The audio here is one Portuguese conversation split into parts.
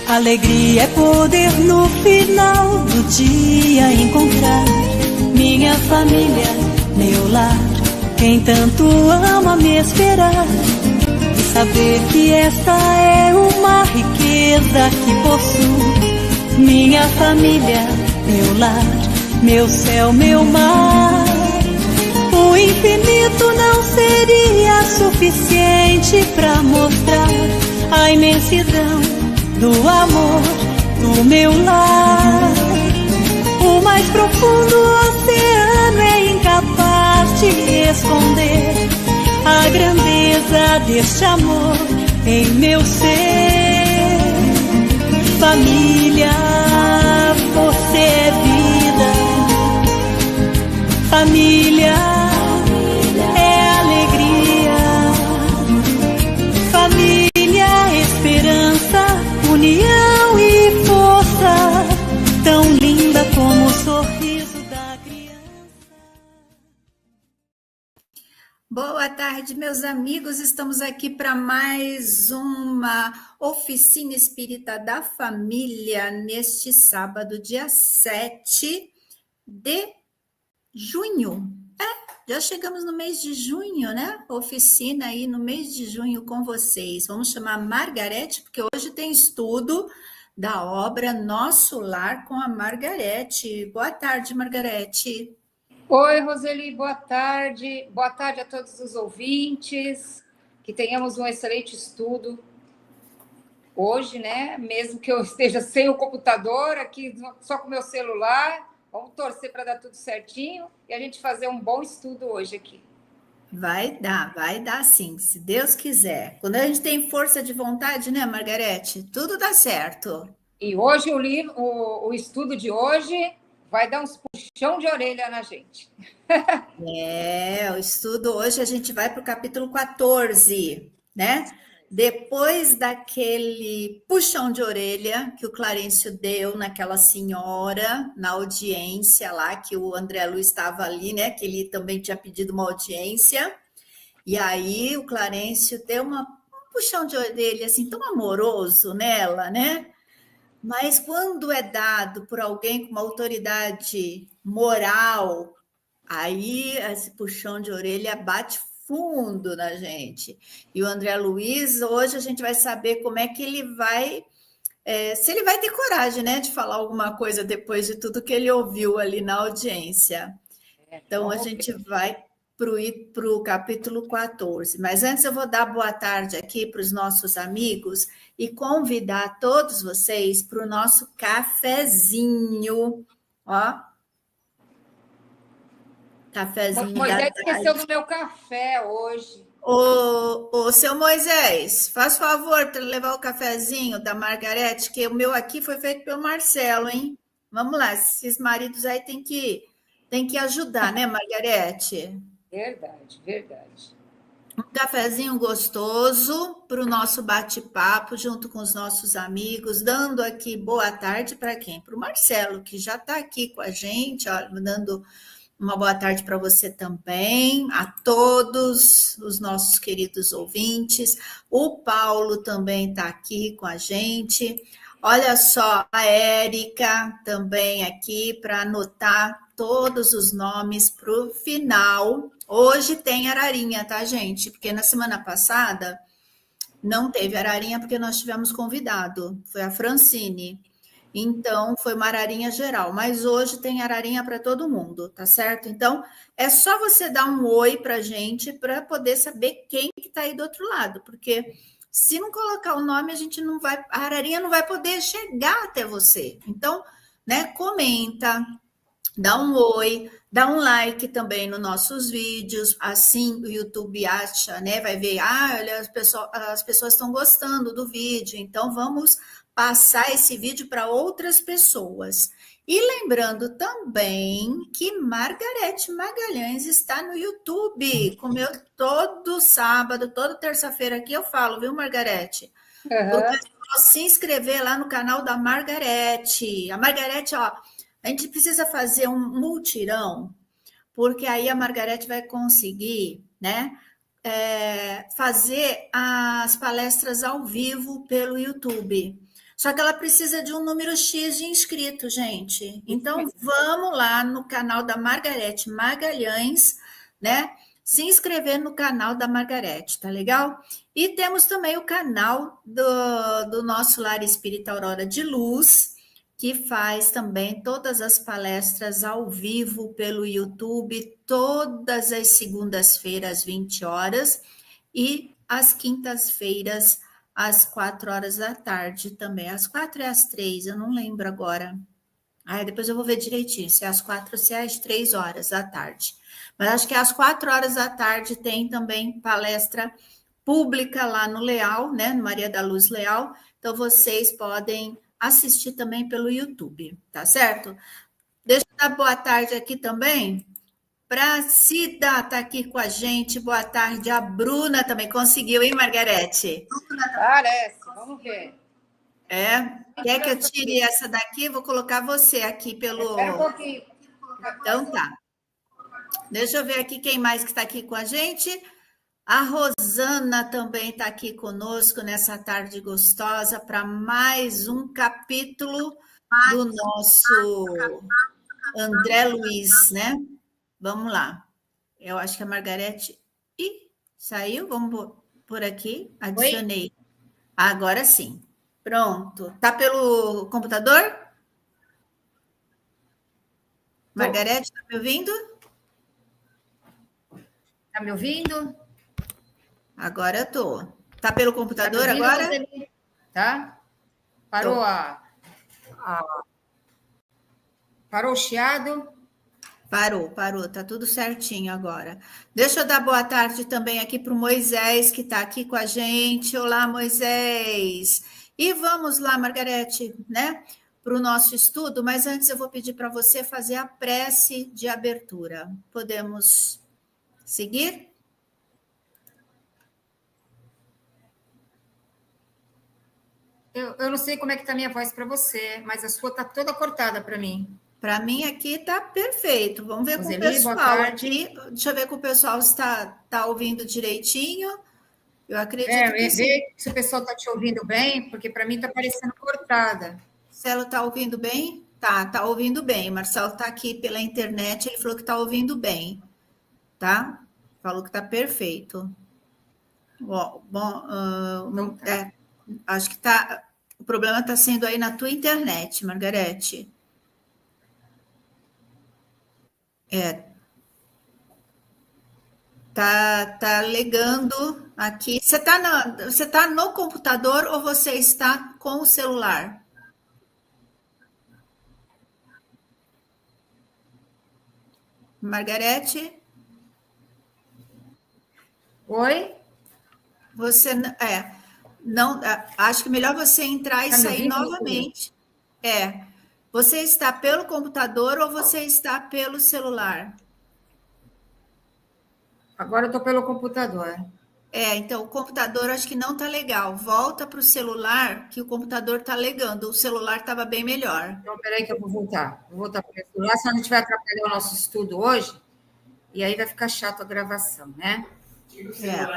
Alegria é poder no final do dia encontrar minha família, meu lar, quem tanto ama me esperar. E saber que esta é uma riqueza que possuo. Minha família, meu lar, meu céu, meu mar. O infinito não seria suficiente para mostrar a imensidão do amor do meu lar. O mais profundo oceano é incapaz de esconder a grandeza deste amor em meu ser. Família, você é vida. Família é alegria. Família, esperança, união e força, tão linda como o sorriso da criança. Boa tarde, meus amigos. Estamos aqui para mais uma oficina espírita da família neste sábado, dia 7 de junho. Já chegamos no mês de junho, né? Oficina aí no mês de junho com vocês. Vamos chamar Margarete, porque hoje tem estudo da obra Nosso Lar com a Margarete. Boa tarde, Margarete. Oi, Roseli, boa tarde. Boa tarde a todos os ouvintes. Que tenhamos um excelente estudo hoje, né? Mesmo que eu esteja sem o computador, aqui só com o meu celular. Vamos torcer para dar tudo certinho e a gente fazer um bom estudo hoje aqui. Vai dar sim, se Deus quiser. Quando a gente tem força de vontade, né, Margarete? Tudo dá certo. E hoje o estudo de hoje vai dar uns puxão de orelha na gente. O estudo hoje a gente vai para o capítulo 14, né? Depois daquele puxão de orelha que o Clarencio deu naquela senhora, na audiência lá, que o André Luiz estava ali, né? Que ele também tinha pedido uma audiência. E aí o Clarencio deu um puxão de orelha, assim, tão amoroso nela, né? Mas quando é dado por alguém com uma autoridade moral, aí esse puxão de orelha bate fundo na gente. E o André Luiz, hoje a gente vai saber como é que ele vai, se ele vai ter coragem, né, de falar alguma coisa depois de tudo que ele ouviu ali na audiência. Então, a gente vai para o capítulo 14. Mas antes eu vou dar boa tarde aqui para os nossos amigos e convidar todos vocês para o nosso cafezinho, ó. Cafezinho. Moisés esqueceu do meu café hoje. Ô, seu Moisés, faz favor para levar o cafezinho da Margarete, que o meu aqui foi feito pelo Marcelo, hein? Vamos lá, esses maridos aí tem que ajudar, né, Margarete? Verdade. Um cafezinho gostoso para o nosso bate-papo junto com os nossos amigos, dando aqui boa tarde para quem? Para o Marcelo, que já está aqui com a gente, ó, dando uma boa tarde para você também, a todos os nossos queridos ouvintes. O Paulo também está aqui com a gente. Olha só, a Érica também aqui para anotar todos os nomes para o final. Hoje tem ararinha, tá, gente? Porque na semana passada não teve ararinha porque nós tivemos convidado. Foi a Francine. Então, foi uma ararinha geral, mas hoje tem ararinha para todo mundo, tá certo? Então, é só você dar um oi para a gente para poder saber quem que está aí do outro lado, porque se não colocar o nome, a ararinha não vai poder chegar até você. Então, né, comenta, dá um oi, dá um like também nos nossos vídeos, assim o YouTube acha, né? Vai ver, olha, as pessoas estão gostando do vídeo, então vamos passar esse vídeo para outras pessoas. E lembrando também que Margarete Magalhães está no YouTube, como eu todo sábado, toda terça-feira aqui eu falo, viu, Margarete? Uhum. Se inscrever lá no canal da Margarete. A Margarete, ó, a gente precisa fazer um multirão porque aí a Margarete vai conseguir, né, fazer as palestras ao vivo pelo YouTube. Só que ela precisa de um número X de inscritos, gente. Então, vamos lá no canal da Margarete Magalhães, né? Se inscrever no canal da Margarete, tá legal? E temos também o canal do nosso Lar Espírita Aurora de Luz, que faz também todas as palestras ao vivo pelo YouTube, todas as segundas-feiras, 20 horas, e às quintas-feiras, às 4 horas da tarde também. Às 4 e às 3, eu não lembro agora. Aí depois eu vou ver direitinho, se é às 4 ou se é às 3 horas da tarde. Mas acho que às 4 horas da tarde tem também palestra pública lá no Leal, né? No Maria da Luz Leal. Então vocês podem assistir também pelo YouTube, tá certo? Deixa eu dar boa tarde aqui também para Cida, tá aqui com a gente. Boa tarde. A Bruna também conseguiu, hein, Margarete? Parece, vamos ver. Quer que eu tire essa daqui? Vou colocar você aqui pelo... Espera um pouquinho. Então tá. Deixa eu ver aqui quem mais que está aqui com a gente. A Rosana também está aqui conosco nessa tarde gostosa para mais um capítulo do nosso André Luiz, né? Vamos lá. Eu acho que a Margarete... Ih, saiu? Vamos por aqui. Adicionei. Oi? Agora sim. Pronto. Tá pelo computador? Margarete, está me ouvindo? Está me ouvindo? Agora eu tô. Tá pelo computador agora? Tá? Parou Parou o chiado? Parou. Tá tudo certinho agora. Deixa eu dar boa tarde também aqui para o Moisés, que está aqui com a gente. Olá, Moisés. E vamos lá, Margarete, né? Para o nosso estudo, mas antes eu vou pedir para você fazer a prece de abertura. Podemos seguir? Eu não sei como é que está a minha voz para você, mas a sua está toda cortada para mim. Para mim aqui está perfeito. Vamos ver com o pessoal aqui. Deixa eu ver com o pessoal se está ouvindo direitinho. Eu acredito que sim. Vê se o pessoal está te ouvindo bem, porque para mim está parecendo cortada. Marcelo está ouvindo bem? Tá ouvindo bem. Marcelo está aqui pela internet, ele falou que está ouvindo bem, tá? Falou que está perfeito. Acho que o problema está sendo aí na tua internet, Margarete. Tá legando aqui. Você tá no computador ou você está com o celular? Margarete? Oi? Você não, acho que melhor você entrar e sair novamente. Você está pelo computador ou você está pelo celular? Agora eu estou pelo computador. Então o computador acho que não está legal. Volta para o celular, que o computador está legando. O celular estava bem melhor. Então, peraí que eu vou voltar. Vou voltar para o celular, senão a gente vai atrapalhar o nosso estudo hoje. E aí vai ficar chato a gravação, né?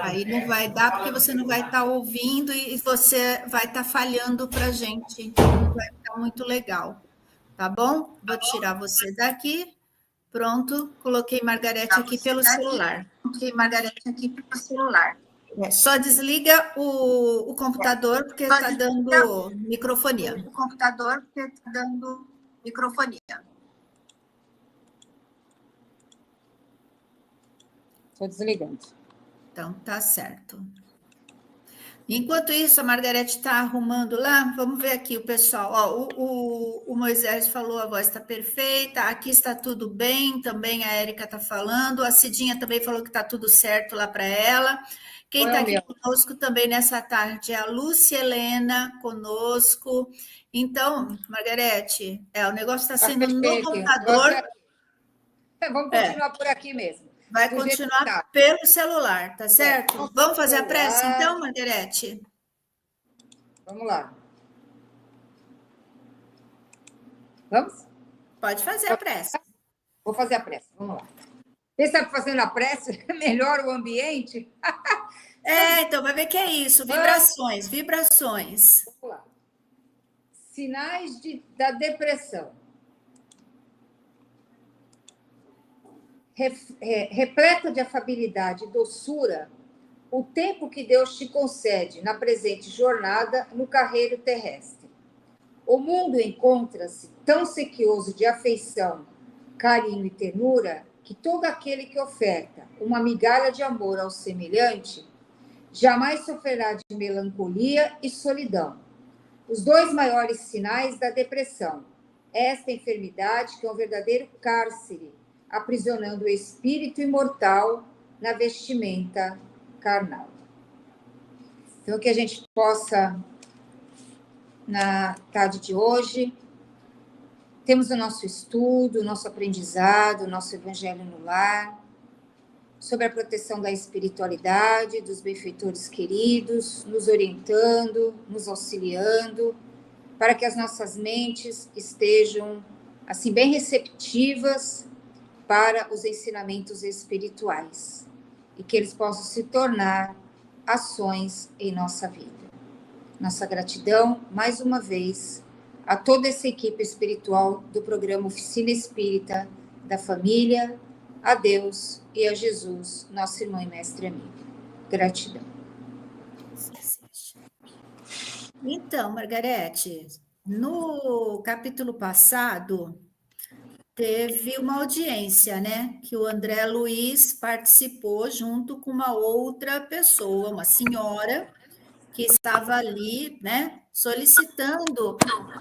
Aí não vai dar, porque você não vai estar ouvindo e você vai estar falhando para a gente. Então não vai ficar muito legal. Tá bom? Vou tirar você daqui. Pronto, coloquei Margarete aqui pelo celular. Só desliga o computador, porque está dando microfonia. Estou desligando. Então, tá certo. Enquanto isso, a Margarete está arrumando lá. Vamos ver aqui o pessoal. O Moisés falou, a voz está perfeita. Aqui está tudo bem, também a Érica está falando. A Cidinha também falou que está tudo certo lá para ela. Quem está aqui conosco também nessa tarde é a Lúcia Helena conosco. Então, Margarete, o negócio está sendo no computador. Vamos continuar por aqui mesmo. Vai continuar pelo celular, tá certo? Vamos fazer a prece, então, Margarete? Vamos lá. Vamos? Pode fazer a prece. Vou fazer a prece, vamos lá. Quem sabe fazendo a prece melhora o ambiente? Então vai ver que é isso, vibrações, vibrações. Vamos lá. Sinais da depressão. Repleta de afabilidade e doçura, o tempo que Deus te concede na presente jornada no carreiro terrestre. O mundo encontra-se tão sequioso de afeição, carinho e ternura, que todo aquele que oferta uma migalha de amor ao semelhante jamais sofrerá de melancolia e solidão. Os dois maiores sinais da depressão. Esta enfermidade que é um verdadeiro cárcere, aprisionando o espírito imortal na vestimenta carnal. Então, que a gente possa, na tarde de hoje, temos o nosso estudo, o nosso aprendizado, o nosso evangelho no lar, sobre a proteção da espiritualidade, dos benfeitores queridos, nos orientando, nos auxiliando, para que as nossas mentes estejam, assim, bem receptivas para os ensinamentos espirituais e que eles possam se tornar ações em nossa vida. Nossa gratidão, mais uma vez, a toda essa equipe espiritual do programa Oficina Espírita, da família, a Deus e a Jesus, nosso irmão e mestre amigo. Gratidão. Então, Margarete, no capítulo passado, teve uma audiência, né? Que o André Luiz participou junto com uma outra pessoa, uma senhora, que estava ali, né? Solicitando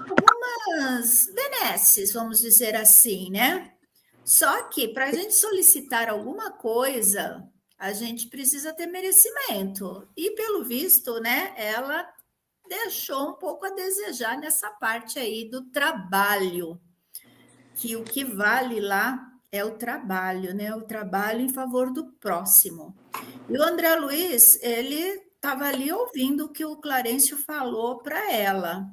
algumas benesses, vamos dizer assim, né? Só que para a gente solicitar alguma coisa, a gente precisa ter merecimento. E pelo visto, né? Ela deixou um pouco a desejar nessa parte aí do trabalho, que o que vale lá é o trabalho, né? O trabalho em favor do próximo. E o André Luiz, ele estava ali ouvindo o que o Clarencio falou para ela.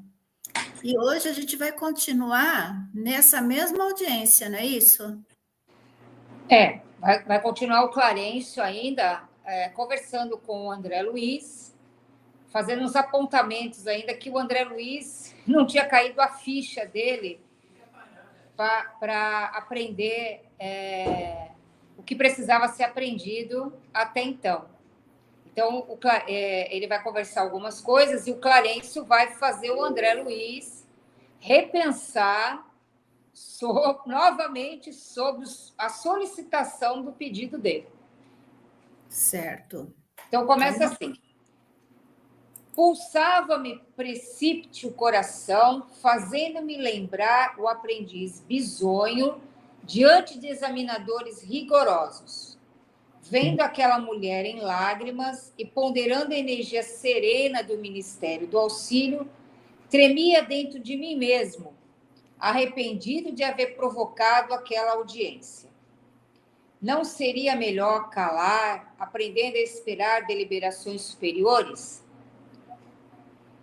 E hoje a gente vai continuar nessa mesma audiência, não é isso? Vai continuar o Clarencio ainda conversando com o André Luiz, fazendo uns apontamentos ainda que o André Luiz não tinha caído a ficha dele para aprender o que precisava ser aprendido até então. Então, ele vai conversar algumas coisas e o Clarencio vai fazer o André Luiz repensar novamente sobre a solicitação do pedido dele. Certo. Então, começa assim. Pulsava-me precípite o coração, fazendo-me lembrar o aprendiz bisonho diante de examinadores rigorosos. Vendo aquela mulher em lágrimas e ponderando a energia serena do Ministério do Auxílio, tremia dentro de mim mesmo, arrependido de haver provocado aquela audiência. Não seria melhor calar, aprendendo a esperar deliberações superiores?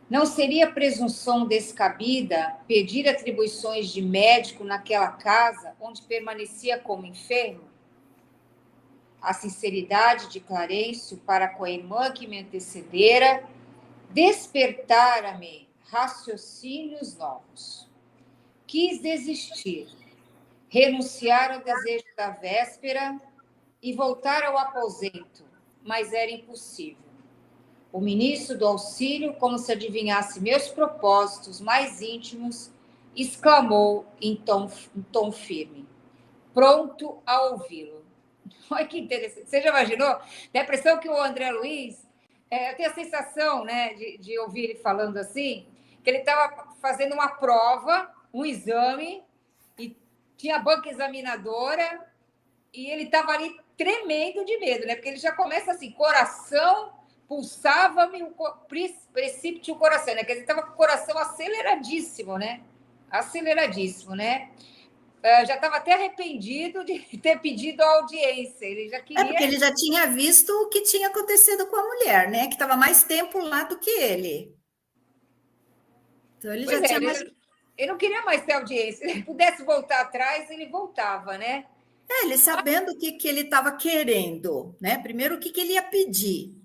Não seria presunção descabida pedir atribuições de médico naquela casa onde permanecia como enfermo? A sinceridade de Clarencio para com a irmã que me antecedera despertara-me raciocínios novos. Quis desistir, renunciar ao desejo da véspera e voltar ao aposento, mas era impossível. O ministro do Auxílio, como se adivinhasse meus propósitos mais íntimos, exclamou em tom firme, pronto a ouvi-lo. Olha que interessante. Você já imaginou? Dá a impressão que o André Luiz, eu tenho a sensação, né, de ouvir ele falando assim, que ele estava fazendo uma prova, um exame, e tinha a banca examinadora, e ele estava ali tremendo de medo, né? Porque ele já começa assim, coração, pulsava-me o precípite o coração, né? Quer dizer, estava com o coração aceleradíssimo, né? Aceleradíssimo, né? Já estava até arrependido de ter pedido a audiência. Ele já queria... porque ele já tinha visto o que tinha acontecido com a mulher, né? Que estava mais tempo lá do que ele. Então, ele Ele não queria mais ter audiência. Se ele pudesse voltar atrás, ele voltava, né? Ele sabendo o que ele estava querendo, né? Primeiro, o que ele ia pedir. É,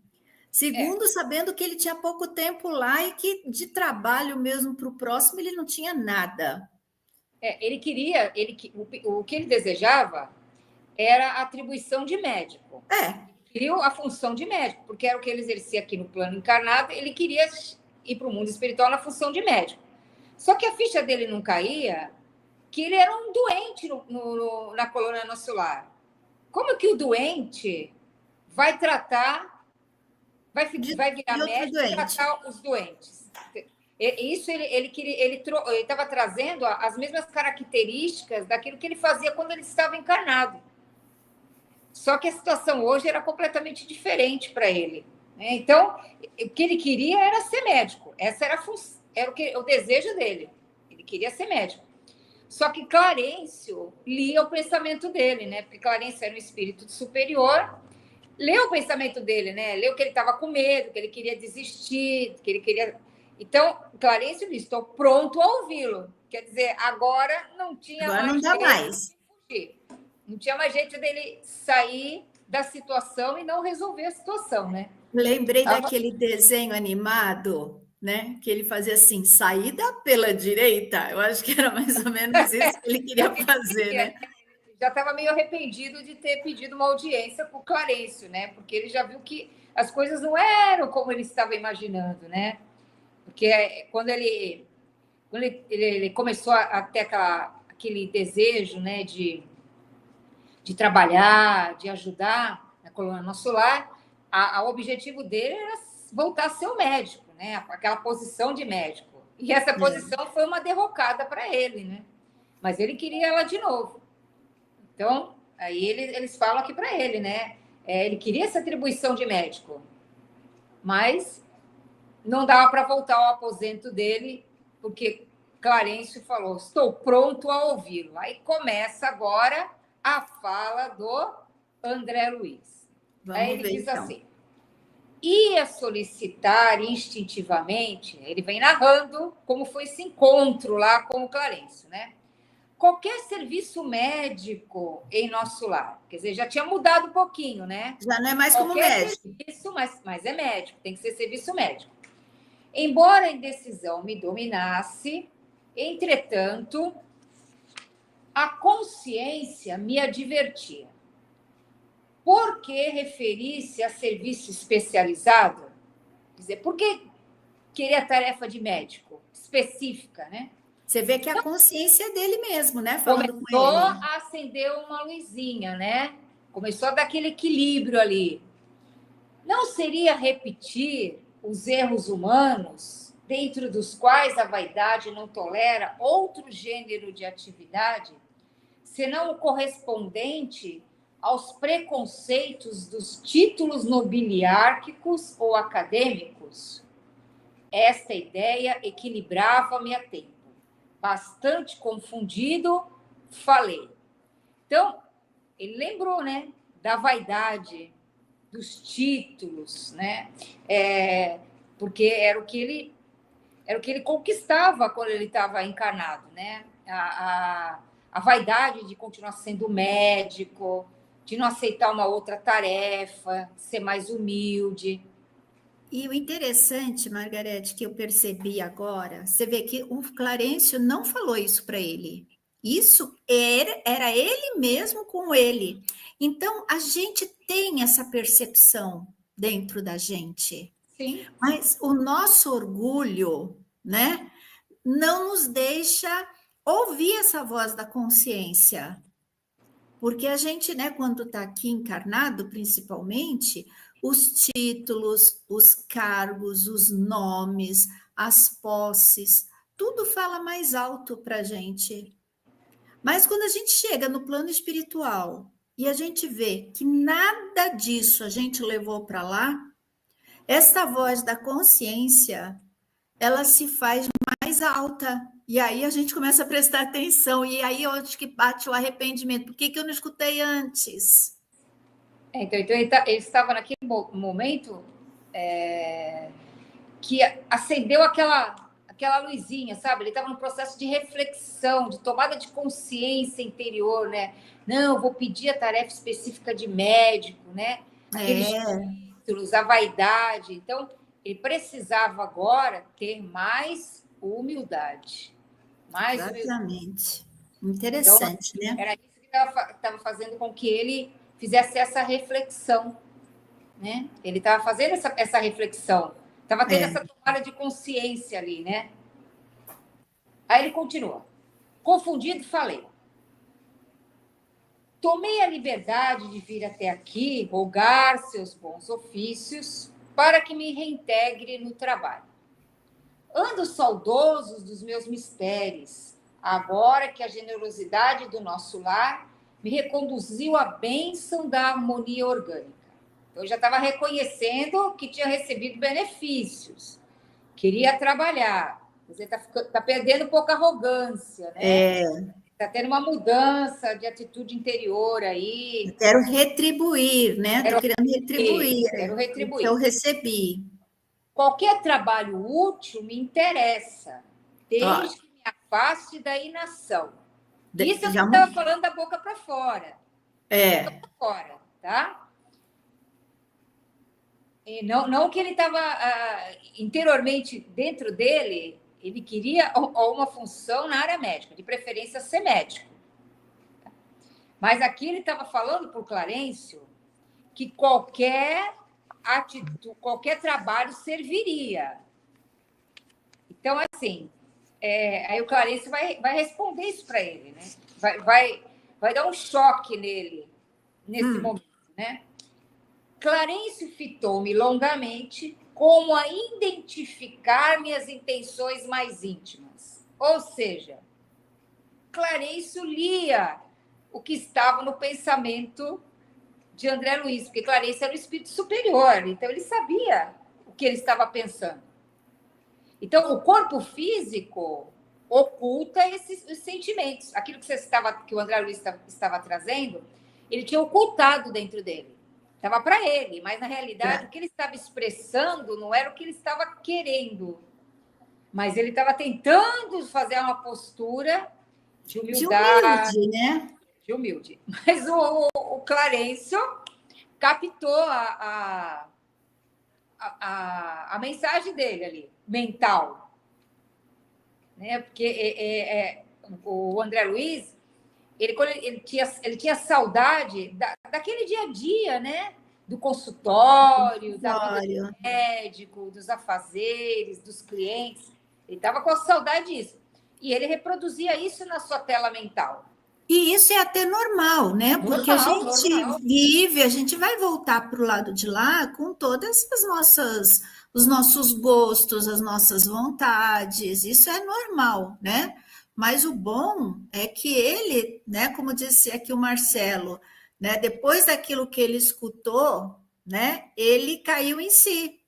Segundo, sabendo que ele tinha pouco tempo lá e que de trabalho mesmo para o próximo ele não tinha nada. ele queria, o que ele desejava era a atribuição de médico. É, Queria a função de médico, porque era o que ele exercia aqui no plano encarnado, ele queria ir para o mundo espiritual na função de médico. Só que a ficha dele não caía, que ele era um doente na colônia nosso lar. Como que o doente vai tratar, vai virar de outro médico e doente. tratar os doentes? Isso ele estava trazendo as mesmas características daquilo que ele fazia quando ele estava encarnado. Só que a situação hoje era completamente diferente para ele, né? Então, o que ele queria era ser médico. Essa era o desejo dele. Ele queria ser médico. Só que Clarencio lia o pensamento dele, né? Porque Clarencio era um espírito superior, leu o pensamento dele, né? Leu que ele estava com medo, que ele queria desistir, que ele queria. Então, Clarencio disse: estou pronto a ouvi-lo. Quer dizer, agora não tinha Agora mais não dá jeito mais. de fugir. Não tinha mais jeito dele sair da situação e não resolver a situação, né? Lembrei Tava... daquele desenho animado, né? Que ele fazia assim, saída pela direita. Eu acho que era mais ou menos isso que ele queria fazer, né? Já estava meio arrependido de ter pedido uma audiência com o Clarencio, né? Porque ele já viu que as coisas não eram como ele estava imaginando, né? Porque quando ele começou a ter aquele desejo, né, de trabalhar, de ajudar na colônia Nosso Lar, o objetivo dele era voltar a ser o médico, né? Aquela posição de médico. E essa posição foi uma derrocada para ele, né? Mas ele queria ela de novo. Então, aí eles falam aqui para ele, né? Ele queria essa atribuição de médico, mas não dava para voltar ao aposento dele, porque Clarencio falou: estou pronto a ouvi-lo. Aí começa agora a fala do André Luiz. Aí Vamos ele ver diz então. assim: ia solicitar instintivamente, ele vem narrando como foi esse encontro lá com o Clarencio, né? Qualquer serviço médico em nosso lar. Quer dizer, já tinha mudado um pouquinho, né? Já não é mais como Qualquer médico. serviço, mas é médico, tem que ser serviço médico. Embora a indecisão me dominasse, entretanto, a consciência me advertia. Por que referir-se a serviço especializado? Quer dizer, por que querer a tarefa de médico específica, né? Você vê que é a consciência dele mesmo, né? Falando com Começou ele. a acender uma luzinha, né? Começou a dar aquele equilíbrio ali. Não seria repetir os erros humanos, dentro dos quais a vaidade não tolera outro gênero de atividade, senão o correspondente aos preconceitos dos títulos nobiliárquicos ou acadêmicos? Esta ideia equilibrava-me a tempo. Bastante confundido, falei. Então, ele lembrou, né, da vaidade, dos títulos, né? Porque era o que ele conquistava quando ele estava encarnado, né? A vaidade de continuar sendo médico, de não aceitar uma outra tarefa, ser mais humilde. E o interessante, Margarete, que eu percebi agora, você vê que o Clarencio não falou isso para ele. Isso era ele mesmo com ele. Então, a gente tem essa percepção dentro da gente. Sim. Mas o nosso orgulho, né, não nos deixa ouvir essa voz da consciência. Porque a gente, né, quando está aqui encarnado, principalmente, os títulos, os cargos, os nomes, as posses, tudo fala mais alto para a gente. Mas quando a gente chega no plano espiritual e a gente vê que nada disso a gente levou para lá, essa voz da consciência, ela se faz mais alta. E aí a gente começa a prestar atenção. E aí onde que bate o arrependimento? Por que eu não escutei antes? Então ele estava naquele momento que acendeu aquela aquela luzinha, sabe? Ele estava no processo de reflexão, de tomada de consciência interior, né? Não, eu vou pedir a tarefa específica de médico, né? Aqueles títulos, a vaidade. Então, ele precisava agora ter mais humildade. Mais Exatamente. Interessante, então, né? era isso que estava fazendo com que ele fizesse essa reflexão, né? Ele estava fazendo essa reflexão, estava tendo essa tomada de consciência ali, né? Aí ele continua. Confundido, falei. Tomei a liberdade de vir até aqui rogar seus bons ofícios para que me reintegre no trabalho. Ando saudoso dos meus mistérios, agora que a generosidade do nosso lar me reconduziu à bênção da harmonia orgânica. Então, eu já estava reconhecendo que tinha recebido benefícios, queria trabalhar. Você está perdendo um pouco a arrogância, né? Está tendo uma mudança de atitude interior aí. Eu quero retribuir, né? Estou querendo retribuir. Quero retribuir. Que eu recebi. Qualquer trabalho útil me interessa, desde que me afaste da inação. Isso eu estava falando da boca para fora. Pra fora, tá? E não que ele estava interiormente dentro dele, ele queria uma função na área médica, de preferência ser médico. Mas aqui ele estava falando para o Clarencio que qualquer atitude, qualquer trabalho serviria. Então, assim, aí o Clarencio vai responder isso para ele, né? Vai dar um choque nele, nesse momento, né? Clarencio fitou-me longamente como a identificar minhas intenções mais íntimas. Ou seja, Clarencio lia o que estava no pensamento de André Luiz, porque Clarencio era o espírito superior, então ele sabia o que ele estava pensando. Então, o corpo físico oculta esses sentimentos. Aquilo que o André Luiz estava trazendo, ele tinha ocultado dentro dele. Estava para ele, mas, na realidade, o que ele estava expressando não era o que ele estava querendo. Mas ele estava tentando fazer uma postura de humildade. De humilde, né? De humilde. Mas o Clarencio captou a mensagem dele ali, mental. Né? Porque o André Luiz, ele tinha saudade daquele dia a dia, né? Do consultório, da vida do médico, dos afazeres, dos clientes. Ele estava com saudade disso. E ele reproduzia isso na sua tela mental. E isso é até normal, né? Porque a gente vive, a gente vai voltar para o lado de lá com todas os nossos gostos, as nossas vontades. Isso é normal, né? Mas o bom é que ele, né, como disse aqui o Marcelo, né, depois daquilo que ele escutou, né, ele caiu em si,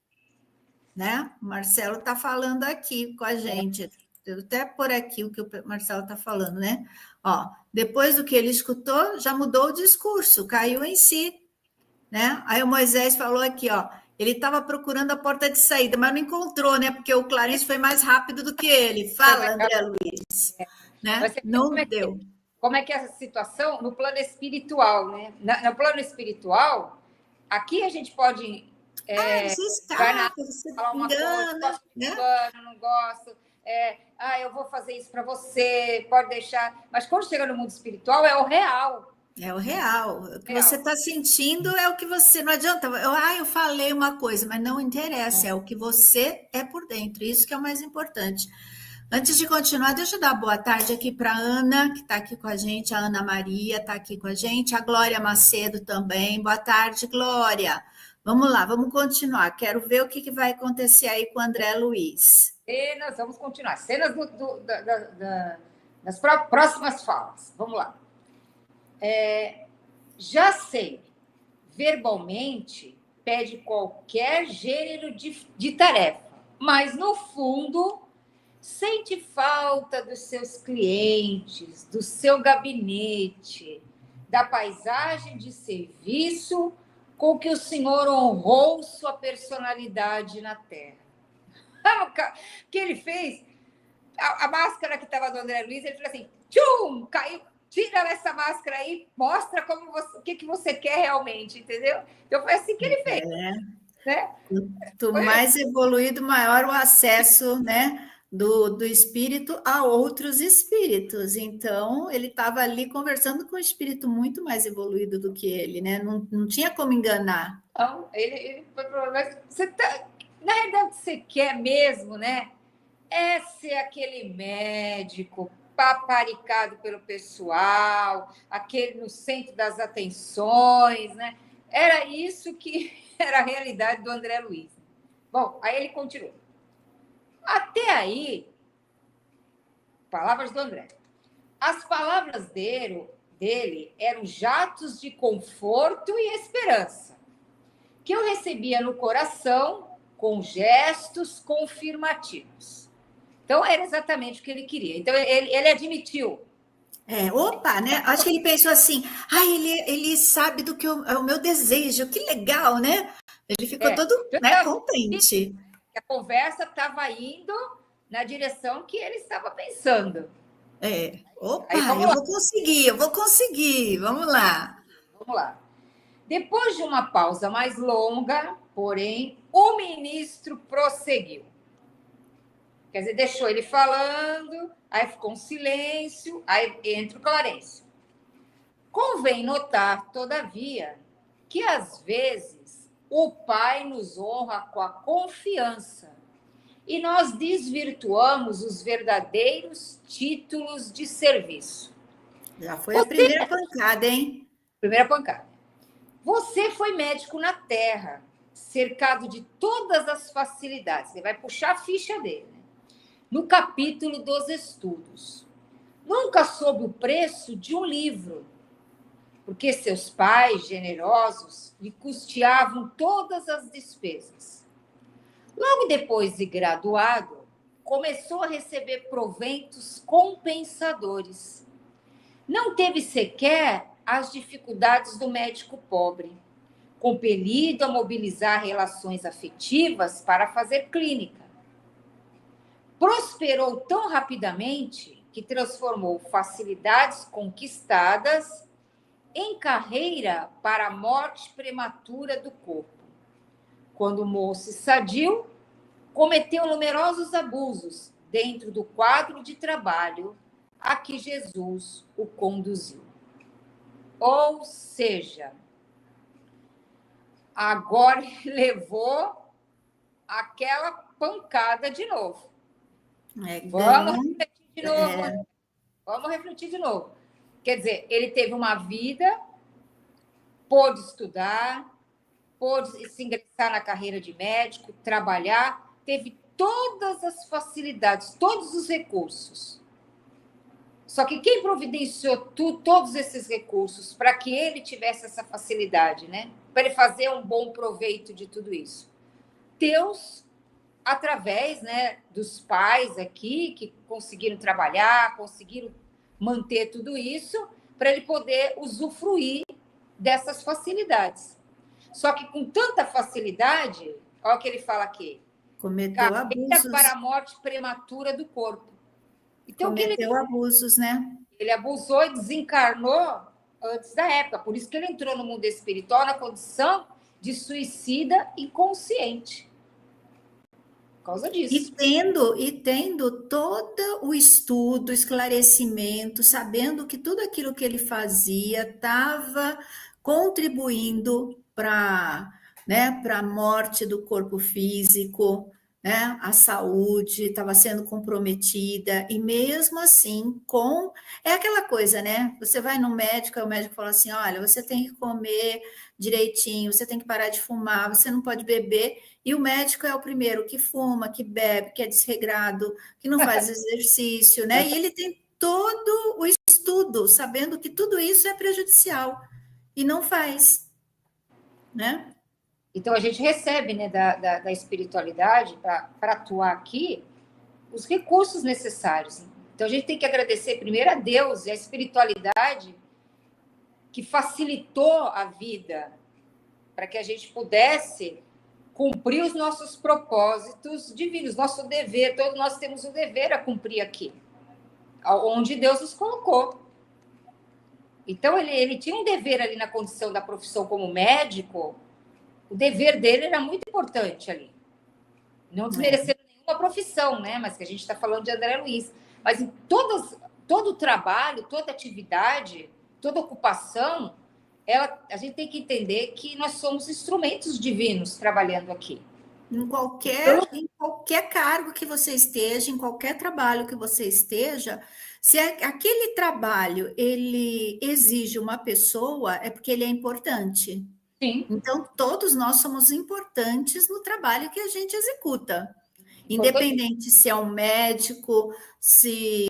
né? O Marcelo está falando aqui com a gente. Eu até por aqui o que o Marcelo está falando, né? Ó, depois do que ele escutou, já mudou o discurso, caiu em si, né? Aí o Moisés falou aqui, ó, ele estava procurando a porta de saída, mas não encontrou, né? Porque o Clarencio foi mais rápido do que ele. Fala, André Luiz. Né? Não deu. Como é que é essa situação no plano espiritual, né? No plano espiritual, aqui a gente pode... você escapa, você engana, né? Não gosto. Eu vou fazer isso para você, pode deixar. Mas quando chega no mundo espiritual, é o real. É o real. O que você está sentindo é o que você... Não adianta, eu falei uma coisa, mas não interessa, é o que você é por dentro. Isso que é o mais importante. Antes de continuar, deixa eu dar boa tarde aqui para a Ana, que está aqui com a gente, a Ana Maria está aqui com a gente, a Glória Macedo também. Boa tarde, Glória. Vamos lá, vamos continuar. Quero ver o que vai acontecer aí com o André Luiz. Cenas, vamos continuar. Cenas das próximas falas. Vamos lá. Já sei, verbalmente, pede qualquer gênero de tarefa, mas, no fundo, sente falta dos seus clientes, do seu gabinete, da paisagem de serviço com que o senhor honrou sua personalidade na Terra. O que ele fez a máscara que estava do André Luiz, ele falou assim, tchum, caiu, tira essa máscara aí, mostra como o que você quer realmente, entendeu? Então foi assim que ele fez, né? Quanto mais evoluído, maior o acesso, né, do espírito a outros espíritos. Então, ele estava ali conversando com um espírito muito mais evoluído do que ele, né? Não tinha como enganar. Então, ele mas você tá, na realidade, você quer mesmo, né? É ser aquele médico paparicado pelo pessoal, aquele no centro das atenções, né? Era isso que era a realidade do André Luiz. Bom, aí ele continua. Até aí, palavras do André. As palavras dele eram jatos de conforto e esperança, que eu recebia no coração com gestos confirmativos. Então, era exatamente o que ele queria. Então, ele admitiu. Opa, né? Acho que ele pensou assim, ele sabe do que é o meu desejo, que legal, né? Ele ficou todo, né, contente. A conversa estava indo na direção que ele estava pensando. Opa, eu vou conseguir, vamos lá. Vamos lá. Depois de uma pausa mais longa, porém, o ministro prosseguiu. Quer dizer, deixou ele falando, aí ficou um silêncio, aí entra o Clarencio. Convém notar, todavia, que às vezes o Pai nos honra com a confiança e nós desvirtuamos os verdadeiros títulos de serviço. Já foi a primeira pancada, hein? Primeira pancada. Você foi médico na Terra, cercado de todas as facilidades. Você vai puxar a ficha dele. No capítulo dos estudos. Nunca soube o preço de um livro, porque seus pais generosos lhe custeavam todas as despesas. Logo depois de graduado, começou a receber proventos compensadores. Não teve sequer as dificuldades do médico pobre, compelido a mobilizar relações afetivas para fazer clínica. Prosperou tão rapidamente que transformou facilidades conquistadas em carreira para a morte prematura do corpo. Quando moço sadio, cometeu numerosos abusos dentro do quadro de trabalho a que Jesus o conduziu. Ou seja, agora levou aquela pancada de novo. Vamos refletir de novo. Vamos refletir de novo. Quer dizer, ele teve uma vida, pôde estudar, pôde se ingressar na carreira de médico, trabalhar, teve todas as facilidades, todos os recursos. Só que quem providenciou todos esses recursos para que ele tivesse essa facilidade, né? Para ele fazer um bom proveito de tudo isso? Deus, através, né, dos pais aqui, que conseguiram trabalhar, conseguiram manter tudo isso, para ele poder usufruir dessas facilidades. Só que com tanta facilidade, olha o que ele fala aqui, cometeu abusos para a morte prematura do corpo. Então, cometeu abusos, né? Ele abusou e desencarnou antes da época. Por isso que ele entrou no mundo espiritual na condição de suicida inconsciente. Por causa disso. E tendo todo o estudo, esclarecimento, sabendo que tudo aquilo que ele fazia estava contribuindo para, né, para a morte do corpo físico, né, a saúde estava sendo comprometida, e mesmo assim, é aquela coisa, né? Você vai no médico, e o médico fala assim: olha, você tem que comer direitinho, você tem que parar de fumar, você não pode beber, e o médico é o primeiro que fuma, que bebe, que é desregrado, que não faz exercício, né? E ele tem todo o estudo, sabendo que tudo isso é prejudicial, e não faz, né? Então, a gente recebe, né, da espiritualidade, para atuar aqui, os recursos necessários. Então, a gente tem que agradecer primeiro a Deus e a espiritualidade que facilitou a vida para que a gente pudesse cumprir os nossos propósitos divinos, nosso dever, todos nós temos um dever a cumprir aqui, onde Deus nos colocou. Então, ele tinha um dever ali na condição da profissão como médico, o dever dele era muito importante ali. Não desmerecendo nenhuma profissão, né? Mas que a gente está falando de André Luiz. Mas em todo trabalho, toda atividade, toda ocupação, a gente tem que entender que nós somos instrumentos divinos trabalhando aqui. Em qualquer cargo que você esteja, em qualquer trabalho que você esteja, se aquele trabalho ele exige uma pessoa, é porque ele é importante. Sim. Então, todos nós somos importantes no trabalho que a gente executa. Independente se é um médico, se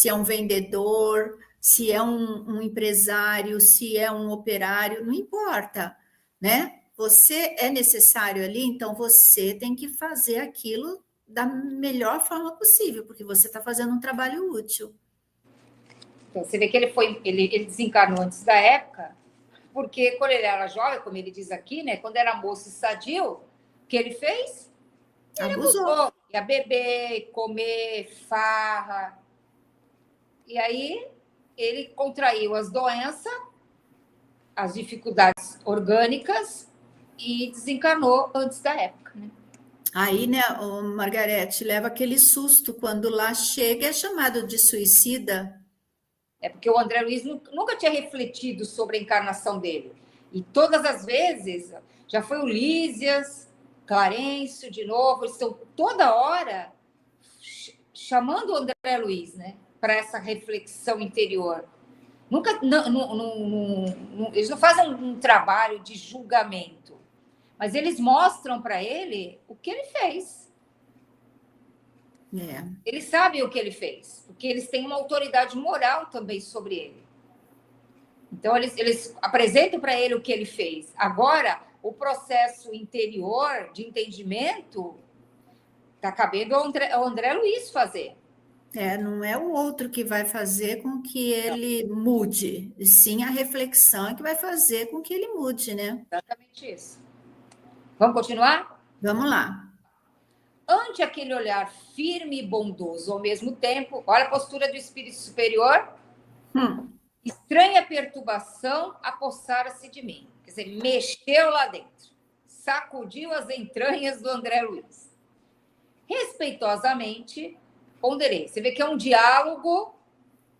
é um vendedor, se é um empresário, se é um operário, não importa, né? Você é necessário ali, então você tem que fazer aquilo da melhor forma possível, porque você está fazendo um trabalho útil. Então, você vê que ele desencarnou antes da época, porque quando ele era jovem, como ele diz aqui, né? Quando era moço e sadio, o que ele fez? Ele abusou. Ia beber, comer, farra. E aí ele contraiu as doenças, as dificuldades orgânicas e desencarnou antes da época, né? Aí, né, Margarete, leva aquele susto quando lá chega, é chamado de suicida. É porque o André Luiz nunca tinha refletido sobre a encarnação dele. E todas as vezes, já foi o Lísias, Clarencio, de novo, eles estão toda hora chamando o André Luiz, né, para essa reflexão interior. Eles não fazem um trabalho de julgamento, mas eles mostram para ele o que ele fez. Eles sabem o que ele fez, porque eles têm uma autoridade moral também sobre ele. Então, eles apresentam para ele o que ele fez. Agora, o processo interior de entendimento está cabendo ao André Luiz fazer. Não é o outro que vai fazer com que ele mude, sim a reflexão é que vai fazer com que ele mude, né? Exatamente isso. Vamos continuar? Vamos lá. Ante aquele olhar firme e bondoso ao mesmo tempo, olha a postura do espírito superior. Estranha perturbação apossara-se de mim. Quer dizer, mexeu lá dentro. Sacudiu as entranhas do André Luiz. Respeitosamente, ponderei. Você vê que é um diálogo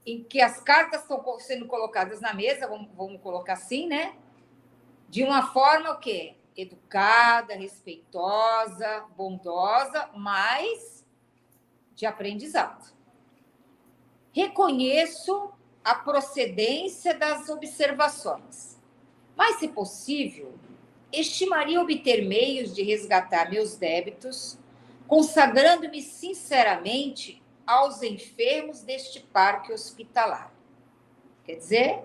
em que as cartas estão sendo colocadas na mesa, vamos colocar assim, né? De uma forma o quê? Educada, respeitosa, bondosa, mas de aprendizado. Reconheço a procedência das observações, mas, se possível, estimaria obter meios de resgatar meus débitos, consagrando-me sinceramente aos enfermos deste parque hospitalar. Quer dizer,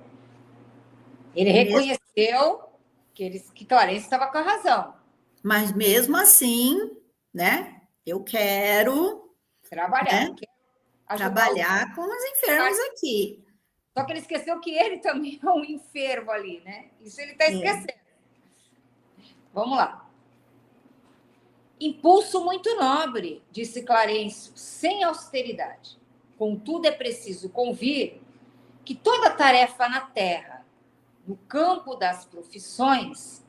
ele reconheceu que Clarencio estava com a razão. Mas mesmo assim, né? Eu quero trabalhar, né? Trabalhar com os enfermos aqui. Só que ele esqueceu que ele também é um enfermo ali, né? Isso ele está esquecendo. Vamos lá. Impulso muito nobre, disse Clarencio, sem austeridade. Contudo, é preciso convir que toda tarefa na terra, no campo das profissões,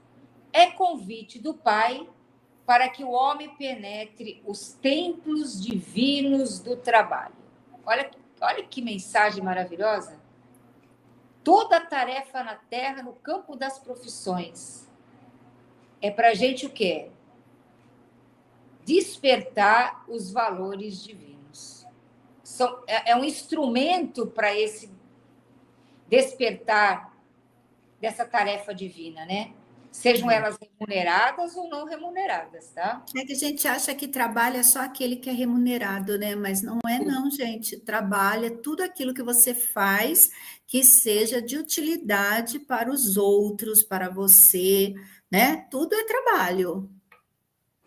é convite do Pai para que o homem penetre os templos divinos do trabalho. Olha que mensagem maravilhosa. Toda tarefa na terra, no campo das profissões, é para a gente o quê? Despertar os valores divinos. É um instrumento para esse despertar dessa tarefa divina, né? Sejam elas remuneradas ou não remuneradas, tá? É que a gente acha que trabalho é só aquele que é remunerado, né? Mas não é não, gente. Trabalho é tudo aquilo que você faz que seja de utilidade para os outros, para você, né? Tudo é trabalho.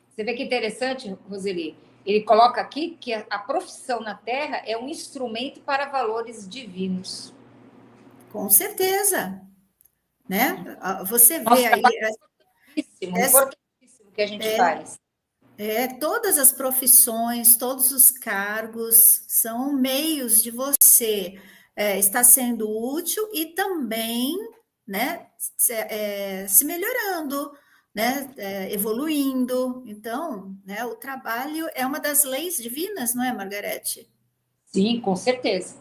Você vê que interessante, Roseli? Ele coloca aqui que a profissão na Terra é um instrumento para valores divinos. Com certeza. Né? Você vê aí... Importantíssimo que a gente faz. Todas as profissões, todos os cargos são meios de você estar sendo útil e também, né, se melhorando, né, evoluindo. Então, né, o trabalho é uma das leis divinas, não é, Margarete? Sim, com certeza.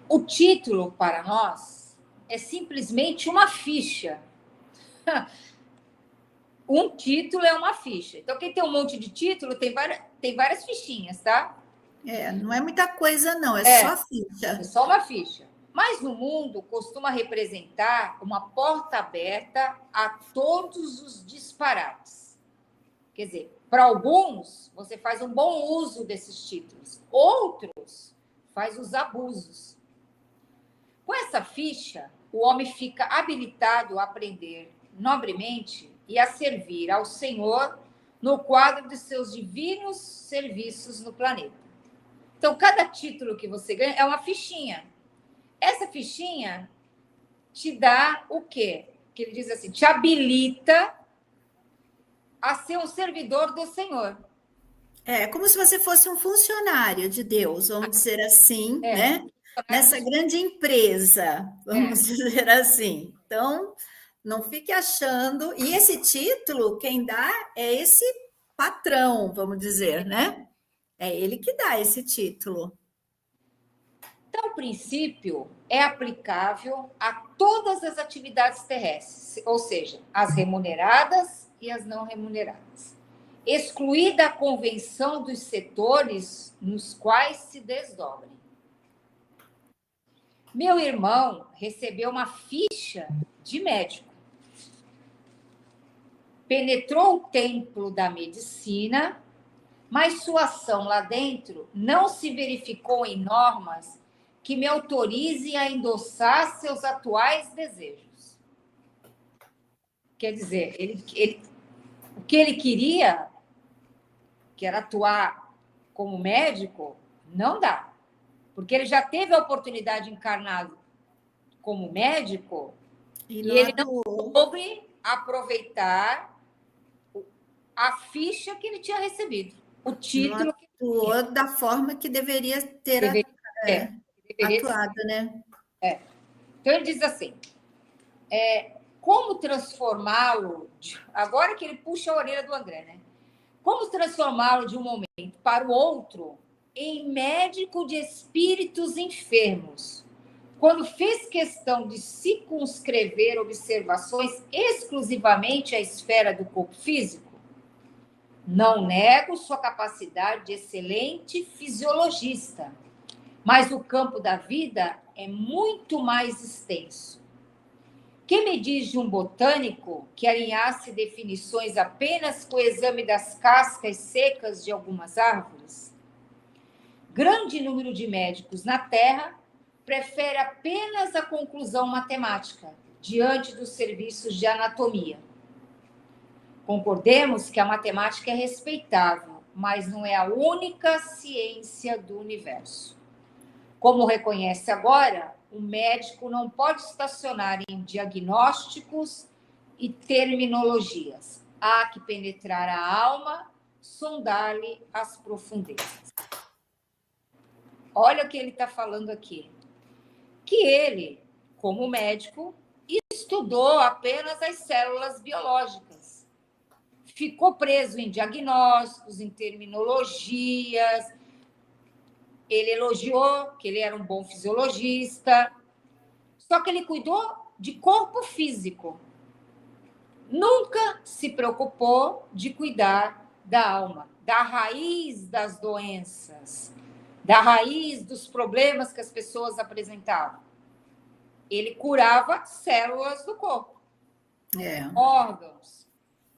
O título para nós é simplesmente uma ficha. Um título é uma ficha. Então, quem tem um monte de título tem várias fichinhas, tá? Não é muita coisa, não, é só ficha. É só uma ficha. Mas no mundo costuma representar uma porta aberta a todos os disparates. Quer dizer, para alguns, você faz um bom uso desses títulos. Outros faz os abusos. Com essa ficha, o homem fica habilitado a aprender nobremente e a servir ao Senhor no quadro de seus divinos serviços no planeta. Então, cada título que você ganha é uma fichinha. Essa fichinha te dá o quê? Que ele diz assim, te habilita a ser um servidor do Senhor. É como se você fosse um funcionário de Deus, vamos dizer assim, né? Nessa grande empresa, vamos dizer assim. Então, não fique achando. E esse título, quem dá é esse patrão, vamos dizer, né? É ele que dá esse título. Então, o princípio é aplicável a todas as atividades terrestres, ou seja, as remuneradas e as não remuneradas, excluída a convenção dos setores nos quais se desdobrem. Meu irmão recebeu uma ficha de médico. Penetrou o templo da medicina, mas sua ação lá dentro não se verificou em normas que me autorizem a endossar seus atuais desejos. Quer dizer, o que ele queria, que era atuar como médico, não dá. Porque ele já teve a oportunidade de encarnar como médico e ele não soube aproveitar a ficha que ele tinha recebido, o título. Não atuou da forma que deveria ter atuado, né? Então, ele diz assim, como transformá-lo, agora que ele puxa a orelha do André, né? Como transformá-lo de um momento para o outro em médico de espíritos enfermos, quando fez questão de circunscrever observações exclusivamente à esfera do corpo físico? Não nego sua capacidade de excelente fisiologista, mas o campo da vida é muito mais extenso. Que me diz de um botânico que alinhasse definições apenas com o exame das cascas secas de algumas árvores? Grande número de médicos na Terra prefere apenas a conclusão matemática diante dos serviços de anatomia. Concordemos que a matemática é respeitável, mas não é a única ciência do universo. Como reconhece agora, o médico não pode estacionar em diagnósticos e terminologias. Há que penetrar a alma, sondar-lhe as profundezas. Olha o que ele está falando aqui. Que ele, como médico, estudou apenas as células biológicas. Ficou preso em diagnósticos, em terminologias. Ele elogiou que ele era um bom fisiologista. Só que ele cuidou de corpo físico. Nunca se preocupou de cuidar da alma, da raiz das doenças, da raiz dos problemas que as pessoas apresentavam. Ele curava células do corpo, órgãos,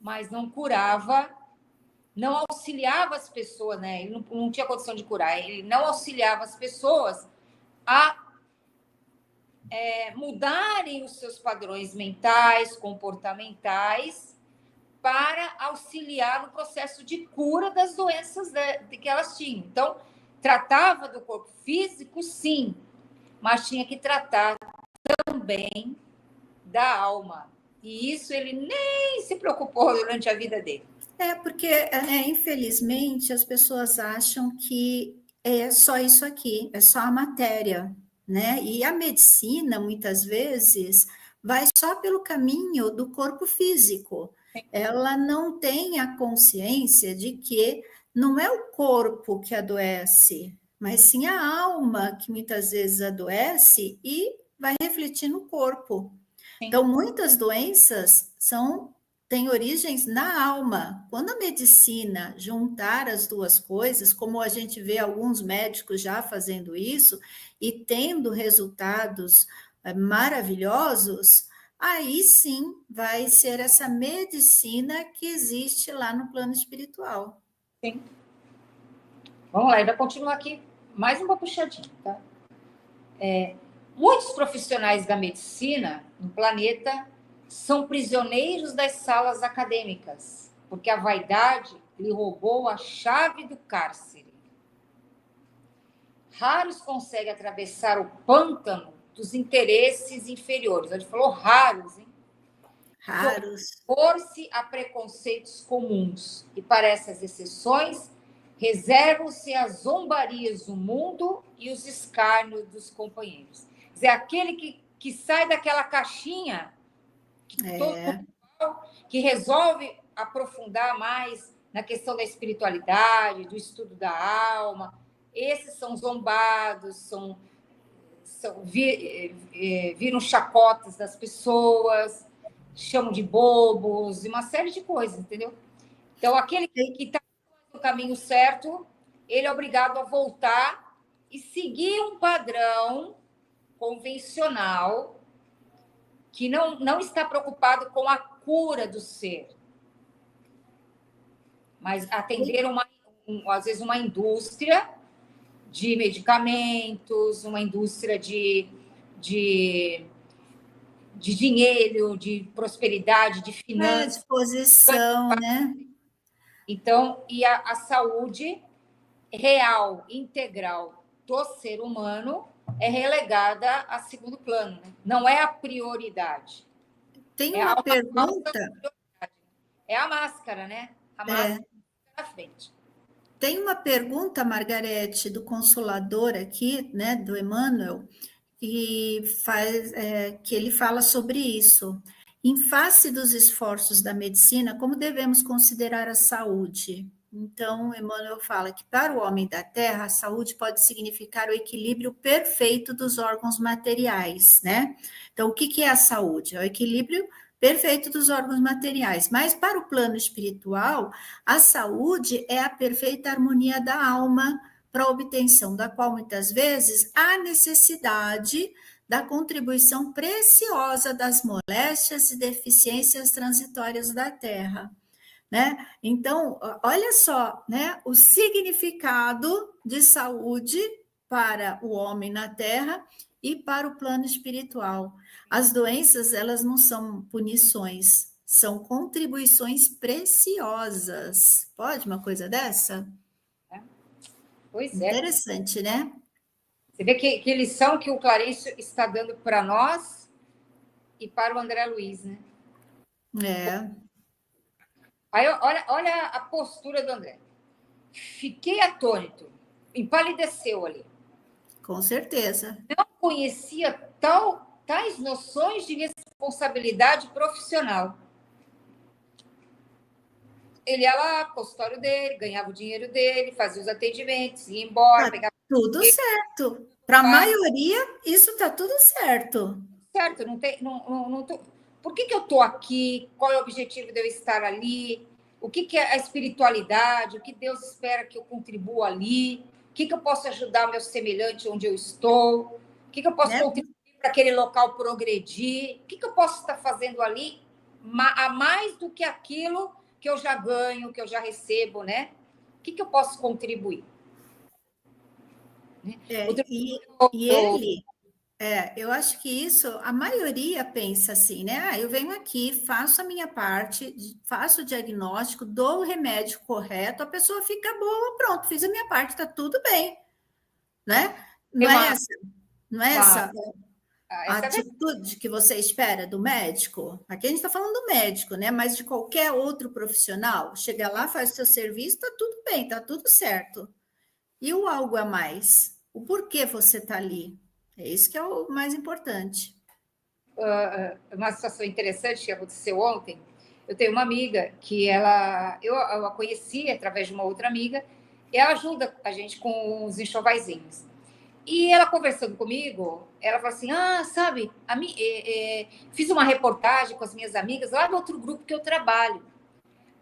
mas não curava, não auxiliava as pessoas, né? Ele não tinha condição de curar, ele não auxiliava as pessoas a mudarem os seus padrões mentais, comportamentais, para auxiliar no processo de cura das doenças que elas tinham. Então, tratava do corpo físico, sim, mas tinha que tratar também da alma, E isso ele nem se preocupou durante a vida dele. Porque, infelizmente, as pessoas acham que é só isso aqui, é só a matéria, né? E a medicina, muitas vezes, vai só pelo caminho do corpo físico. Ela não tem a consciência de que não é o corpo que adoece, mas sim a alma que muitas vezes adoece e vai refletir no corpo. Sim. Então, muitas doenças têm origens na alma. Quando a medicina juntar as duas coisas, como a gente vê alguns médicos já fazendo isso e tendo resultados maravilhosos, aí sim vai ser essa medicina que existe lá no plano espiritual. Sim. Vamos lá, ainda continuo aqui mais uma puxadinha, tá? Muitos profissionais da medicina no planeta são prisioneiros das salas acadêmicas, porque a vaidade lhe roubou a chave do cárcere. Raros conseguem atravessar o pântano dos interesses inferiores. Ele falou raros, hein? Raros. Opor-se a preconceitos comuns. E para essas exceções, reservam-se as zombarias do mundo e os escárnios dos companheiros. Quer dizer, aquele que sai daquela caixinha que resolve aprofundar mais na questão da espiritualidade, do estudo da alma, esses são zombados, viram chacotas das pessoas, chamam de bobos, e uma série de coisas, entendeu? Então, aquele que está no caminho certo, ele é obrigado a voltar e seguir um padrão convencional que não está preocupado com a cura do ser, mas atender às vezes uma indústria de medicamentos, uma indústria de dinheiro, de prosperidade, de finanças. Disposição, né? Então, e a saúde real, integral do ser humano é relegada a segundo plano, né? Não é a prioridade. Tem uma pergunta. É a máscara, né? A máscara na frente. Tem uma pergunta, Margarete, do Consolador aqui, né, do Emmanuel, que ele fala sobre isso. Em face dos esforços da medicina, como devemos considerar a saúde? Então, Emmanuel fala que para o homem da Terra, a saúde pode significar o equilíbrio perfeito dos órgãos materiais, né? Então, o que é a saúde? É o equilíbrio perfeito dos órgãos materiais. Mas para o plano espiritual, a saúde é a perfeita harmonia da alma, para a obtenção da qual muitas vezes há necessidade da contribuição preciosa das moléstias e deficiências transitórias da Terra. Né? Então, olha só, né, o significado de saúde para o homem na Terra e para o plano espiritual. As doenças, elas não são punições, são contribuições preciosas. Pode uma coisa dessa? Pois é. Interessante, né? Você vê que lição que o Clarencio está dando para nós e para o André Luiz, né? Aí, olha a postura do André. Fiquei atônito, empalideceu ali. Com certeza. Não conhecia tais noções de responsabilidade profissional. Ele ia lá, consultório dele, ganhava o dinheiro dele, fazia os atendimentos, ia embora, pegava... Tudo certo. Para a maioria, isso está tudo certo. Certo, não tô... Por que eu estou aqui? Qual é o objetivo de eu estar ali? O que é a espiritualidade? O que Deus espera que eu contribua ali? O que eu posso ajudar o meu semelhante onde eu estou? O que eu posso contribuir para aquele local progredir? O que eu posso estar fazendo ali a mais do que aquilo que eu já ganho, que eu já recebo, né? O que eu posso contribuir? Eu acho que isso, a maioria pensa assim, né? Eu venho aqui, faço a minha parte, faço o diagnóstico, dou o remédio correto, a pessoa fica boa, pronto, fiz a minha parte, tá tudo bem, né? Não é essa A atitude que você espera do médico, aqui a gente está falando do médico, né? Mas de qualquer outro profissional, chega lá, faz o seu serviço, tá tudo bem, tá tudo certo. E o algo a mais? O porquê você está ali? É isso que é o mais importante. Uma situação interessante que aconteceu ontem. Eu tenho uma amiga que eu a conheci através de uma outra amiga, e ela ajuda a gente com os enxovaizinhos. E ela conversando comigo, ela falou assim: sabe, fiz uma reportagem com as minhas amigas lá no outro grupo que eu trabalho.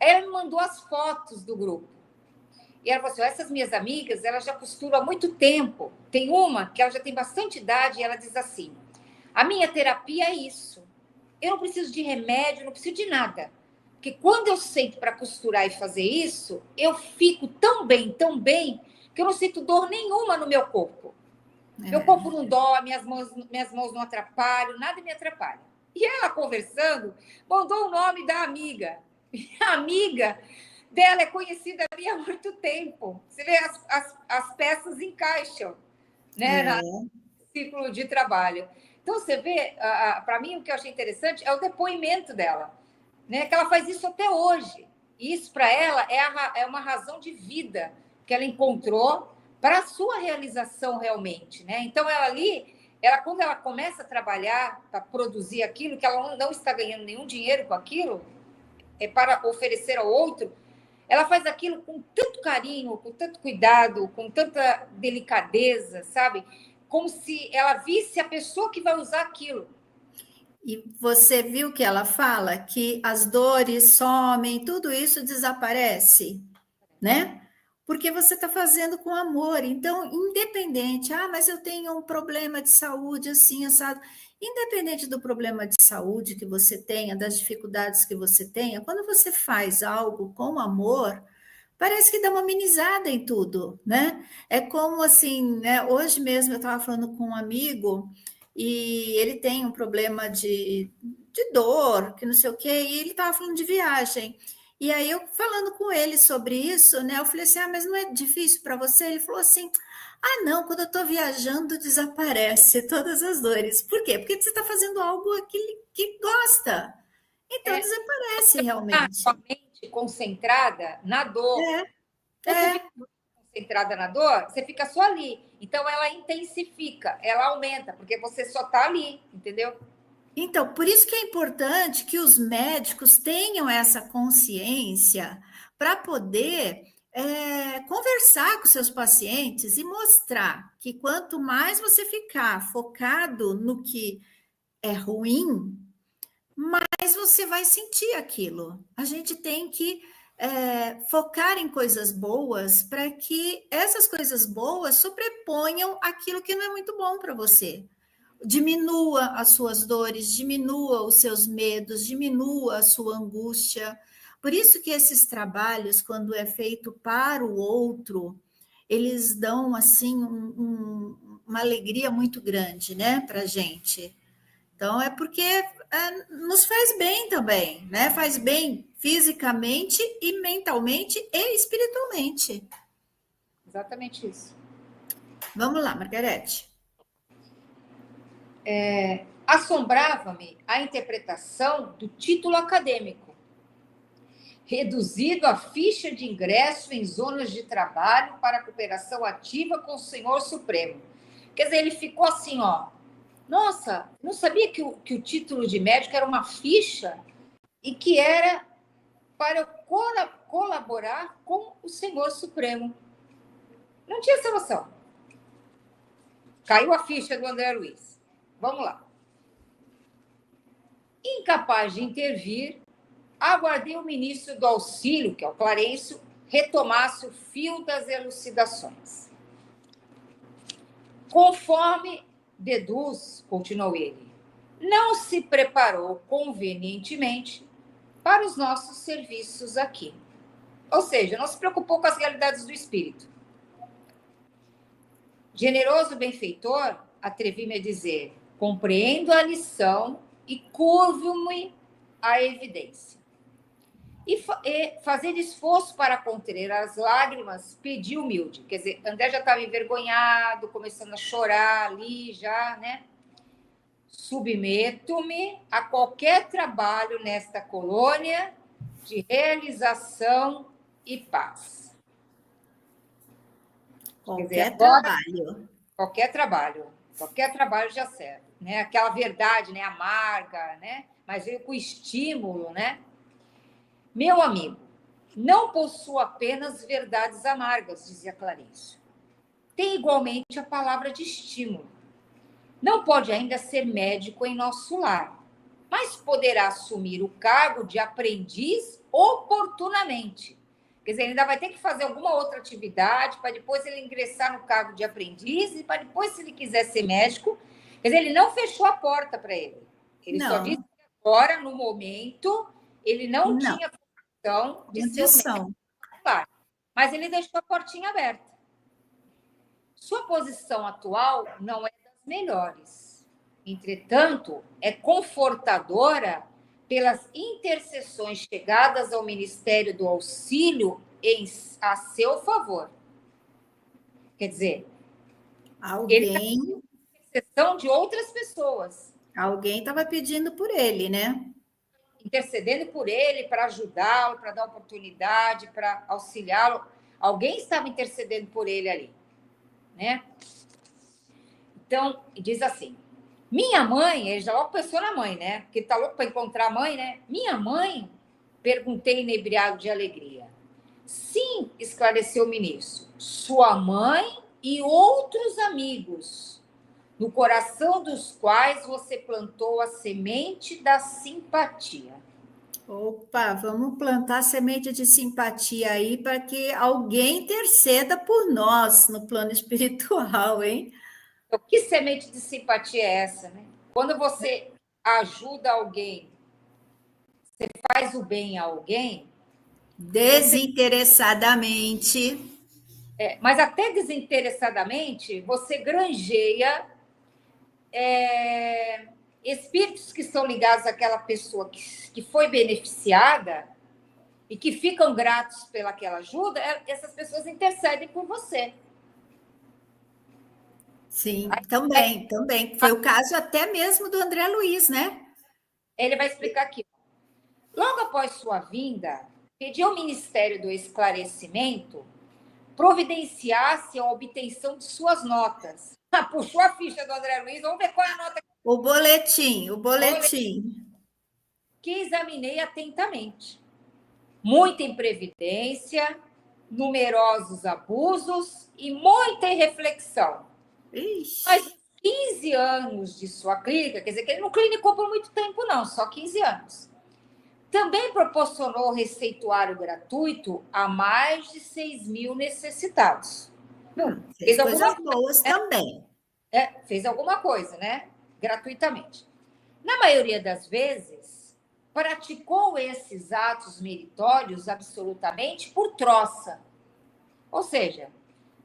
Aí ela me mandou as fotos do grupo. E ela falou assim: essas minhas amigas, elas já costuram há muito tempo. Tem uma que ela já tem bastante idade e ela diz assim: a minha terapia é isso. Eu não preciso de remédio, não preciso de nada. Porque quando eu sento para costurar e fazer isso, eu fico tão bem, que eu não sinto dor nenhuma no meu corpo. Meu corpo não dói, minhas mãos não atrapalham, nada me atrapalha. E ela conversando, mandou o nome da amiga. E a amiga dela é conhecida minha há muito tempo. Você vê, as peças encaixam, né, no ciclo de trabalho. Então, você vê, para mim, o que eu achei interessante é o depoimento dela, né? Que ela faz isso até hoje. E isso, para ela, é uma razão de vida que ela encontrou para a sua realização realmente, né? Então, quando ela começa a trabalhar para produzir aquilo, que ela não está ganhando nenhum dinheiro com aquilo, é para oferecer ao outro, ela faz aquilo com tanto carinho, com tanto cuidado, com tanta delicadeza, sabe? Como se ela visse a pessoa que vai usar aquilo. E você viu que ela fala que as dores somem, tudo isso desaparece, né? Porque você está fazendo com amor. Então, independente, mas eu tenho um problema de saúde assim, assado. Independente do problema de saúde que você tenha, das dificuldades que você tenha, quando você faz algo com amor, parece que dá uma amenizada em tudo, né? É como assim, né? Hoje mesmo eu estava falando com um amigo e ele tem um problema de dor, que não sei o quê, e ele estava falando de viagem. E aí eu falando com ele sobre isso, né? Eu falei assim: mas não é difícil para você? Ele falou assim: não, quando eu estou viajando desaparece todas as dores. Por quê? Porque você está fazendo algo que gosta. Então desaparece realmente. A mente concentrada na dor. Quando você fica concentrada na dor, você fica só ali. Então ela intensifica, ela aumenta, porque você só está ali, entendeu? Então, por isso que é importante que os médicos tenham essa consciência para poder conversar com seus pacientes e mostrar que quanto mais você ficar focado no que é ruim, mais você vai sentir aquilo. A gente tem que focar em coisas boas para que essas coisas boas sobreponham aquilo que não é muito bom para você. Diminua as suas dores, diminua os seus medos, diminua a sua angústia. Por isso que esses trabalhos, quando é feito para o outro, eles dão assim uma alegria muito grande, né, para a gente. Então é porque nos faz bem também, né? Faz bem fisicamente e mentalmente e espiritualmente. Exatamente isso. Vamos lá, Margarete. Assombrava-me a interpretação do título acadêmico, reduzido à ficha de ingresso em zonas de trabalho para cooperação ativa com o Senhor Supremo. Quer dizer, ele ficou assim, nossa, não sabia que o título de médico era uma ficha e que era para eu colaborar com o Senhor Supremo. Não tinha essa noção. Caiu a ficha do André Luiz. Vamos lá. Incapaz de intervir, aguardei o ministro do Auxílio, que é o Clarencio, retomasse o fio das elucidações. Conforme deduz, continuou ele, não se preparou convenientemente para os nossos serviços aqui. Ou seja, não se preocupou com as realidades do espírito. Generoso benfeitor, atrevi-me a dizer, compreendo a lição e curvo-me à evidência. E fazer esforço para conter as lágrimas, pedi humilde. Quer dizer, André já estava envergonhado, começando a chorar ali já, né? submeto-me a qualquer trabalho nesta colônia de realização e paz. Qualquer trabalho. Qualquer trabalho já serve, né? Aquela verdade, né, amarga, né? Mas veio com estímulo, né? Meu amigo, não possuo apenas verdades amargas, dizia Clarice. Tem igualmente a palavra de estímulo. Não pode ainda ser médico em nosso lar, mas poderá assumir o cargo de aprendiz oportunamente. Quer dizer, ele ainda vai ter que fazer alguma outra atividade para depois ele ingressar no cargo de aprendiz e para depois, se ele quiser ser médico. Quer dizer, ele não fechou a porta para ele. Ele só disse que agora, no momento, ele não tinha função de ser o médico. Claro, mas ele deixou a portinha aberta. Sua posição atual não é das melhores. Entretanto, é confortadora pelas intercessões chegadas ao Ministério do Auxílio a seu favor. Quer dizer, alguém intercessão de outras pessoas. Alguém estava pedindo por ele, né? Intercedendo por ele, para ajudá-lo, para dar oportunidade, para auxiliá-lo. Alguém estava intercedendo por ele ali, né? Então, diz assim, minha mãe, ele já logo pensou na mãe, né? Porque ele está louco para encontrar a mãe, né? Minha mãe, perguntei inebriado de alegria. Sim, esclareceu o ministro, sua mãe e outros amigos, no coração dos quais você plantou a semente da simpatia. Opa, vamos plantar semente de simpatia aí para que alguém interceda por nós no plano espiritual, hein? Então, que semente de simpatia é essa, né? Quando você ajuda alguém, você faz o bem a alguém... Desinteressadamente. Mas até desinteressadamente, você granjeia espíritos que estão ligados àquela pessoa que foi beneficiada e que ficam gratos pelaquela ajuda, essas pessoas intercedem por você. Sim, também. Foi o caso até mesmo do André Luiz, né? Ele vai explicar aqui. Logo após sua vinda, pediu ao Ministério do Esclarecimento providenciasse a obtenção de suas notas. Puxou a ficha do André Luiz, vamos ver qual é a nota. O boletim. Que examinei atentamente. Muita imprevidência, numerosos abusos e muita irreflexão. Ixi. Mas 15 anos de sua clínica, quer dizer que ele não clinicou por muito tempo, não, só 15 anos. Também proporcionou receituário gratuito a mais de 6 mil necessitados. Fez coisas boas também. Fez alguma coisa, né? Gratuitamente. Na maioria das vezes, praticou esses atos meritórios absolutamente por troça. Ou seja,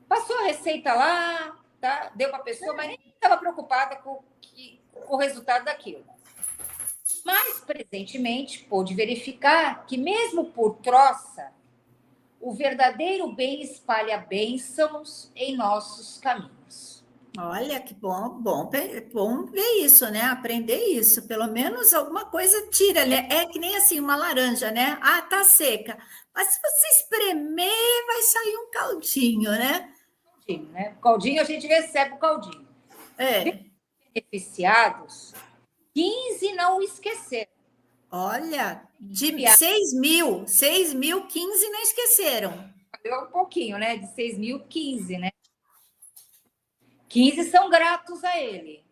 passou a receita lá, tá? Deu para a pessoa, mas nem estava preocupada com o resultado daquilo. Mas, presentemente, pôde verificar que, mesmo por troça, o verdadeiro bem espalha bênçãos em nossos caminhos. Olha, que bom ver isso, né? Aprender isso. Pelo menos alguma coisa tira, né? É que nem assim, uma laranja, né? Ah, tá seca. Mas se você espremer, vai sair um caldinho, né? Caldinho, né? O caldinho, a gente recebe o caldinho. Beneficiados, 15 não o esqueceram. Olha, de 6 mil, 15 não esqueceram. Deu um pouquinho, né? De 6 mil, 15, né? 15 são gratos a ele.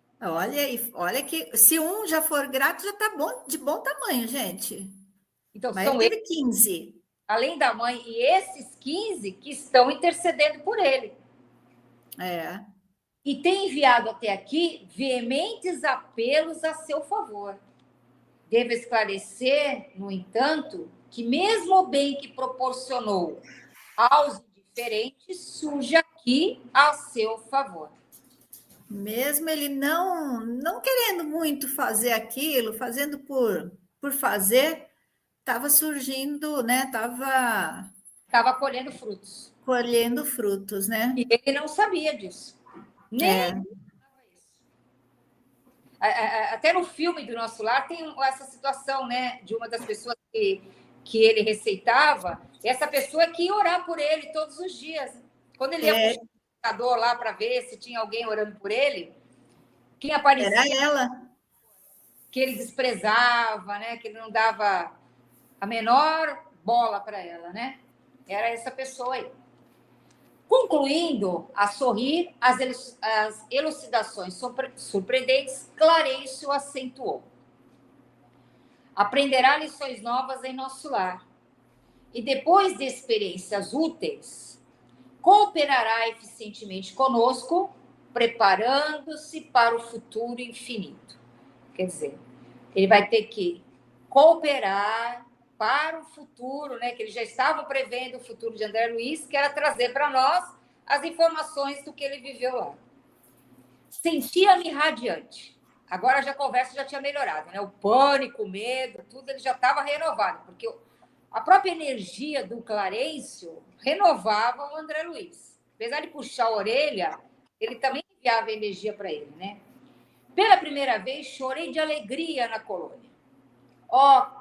Olha que se um já for grato, já tá bom, de bom tamanho, gente. Então, mas são teve eles, 15. Além da mãe, e esses 15 que estão intercedendo por ele. E tem enviado até aqui veementes apelos a seu favor. Devo esclarecer, no entanto, que mesmo o bem que proporcionou aos indiferentes surge aqui a seu favor. Mesmo ele não querendo muito fazer aquilo, fazendo por fazer, estava surgindo, né? Estava colhendo frutos. Colhendo frutos, né? E ele não sabia disso. Nem Até no filme do Nosso Lar tem essa situação, né? De uma das pessoas que ele receitava, essa pessoa que ia orar por ele todos os dias. Quando ele ia puxar o computador lá para ver se tinha alguém orando por ele, quem aparecia... Era ela. Que ele desprezava, né? Que ele não dava a menor bola para ela, né? Era essa pessoa aí. Concluindo a sorrir, as elucidações surpreendentes, Clarencio acentuou. Aprenderá lições novas em nosso lar. E depois de experiências úteis, cooperará eficientemente conosco, preparando-se para o futuro infinito. Quer dizer, ele vai ter que cooperar para o futuro, né? Que ele já estava prevendo o futuro de André Luiz, que era trazer para nós as informações do que ele viveu lá. Sentia-me radiante. Agora já a conversa já tinha melhorado, né? O pânico, o medo, tudo ele já estava renovado, porque a própria energia do Clarencio renovava o André Luiz. Apesar de puxar a orelha, ele também enviava energia para ele, né? Pela primeira vez, chorei de alegria na colônia.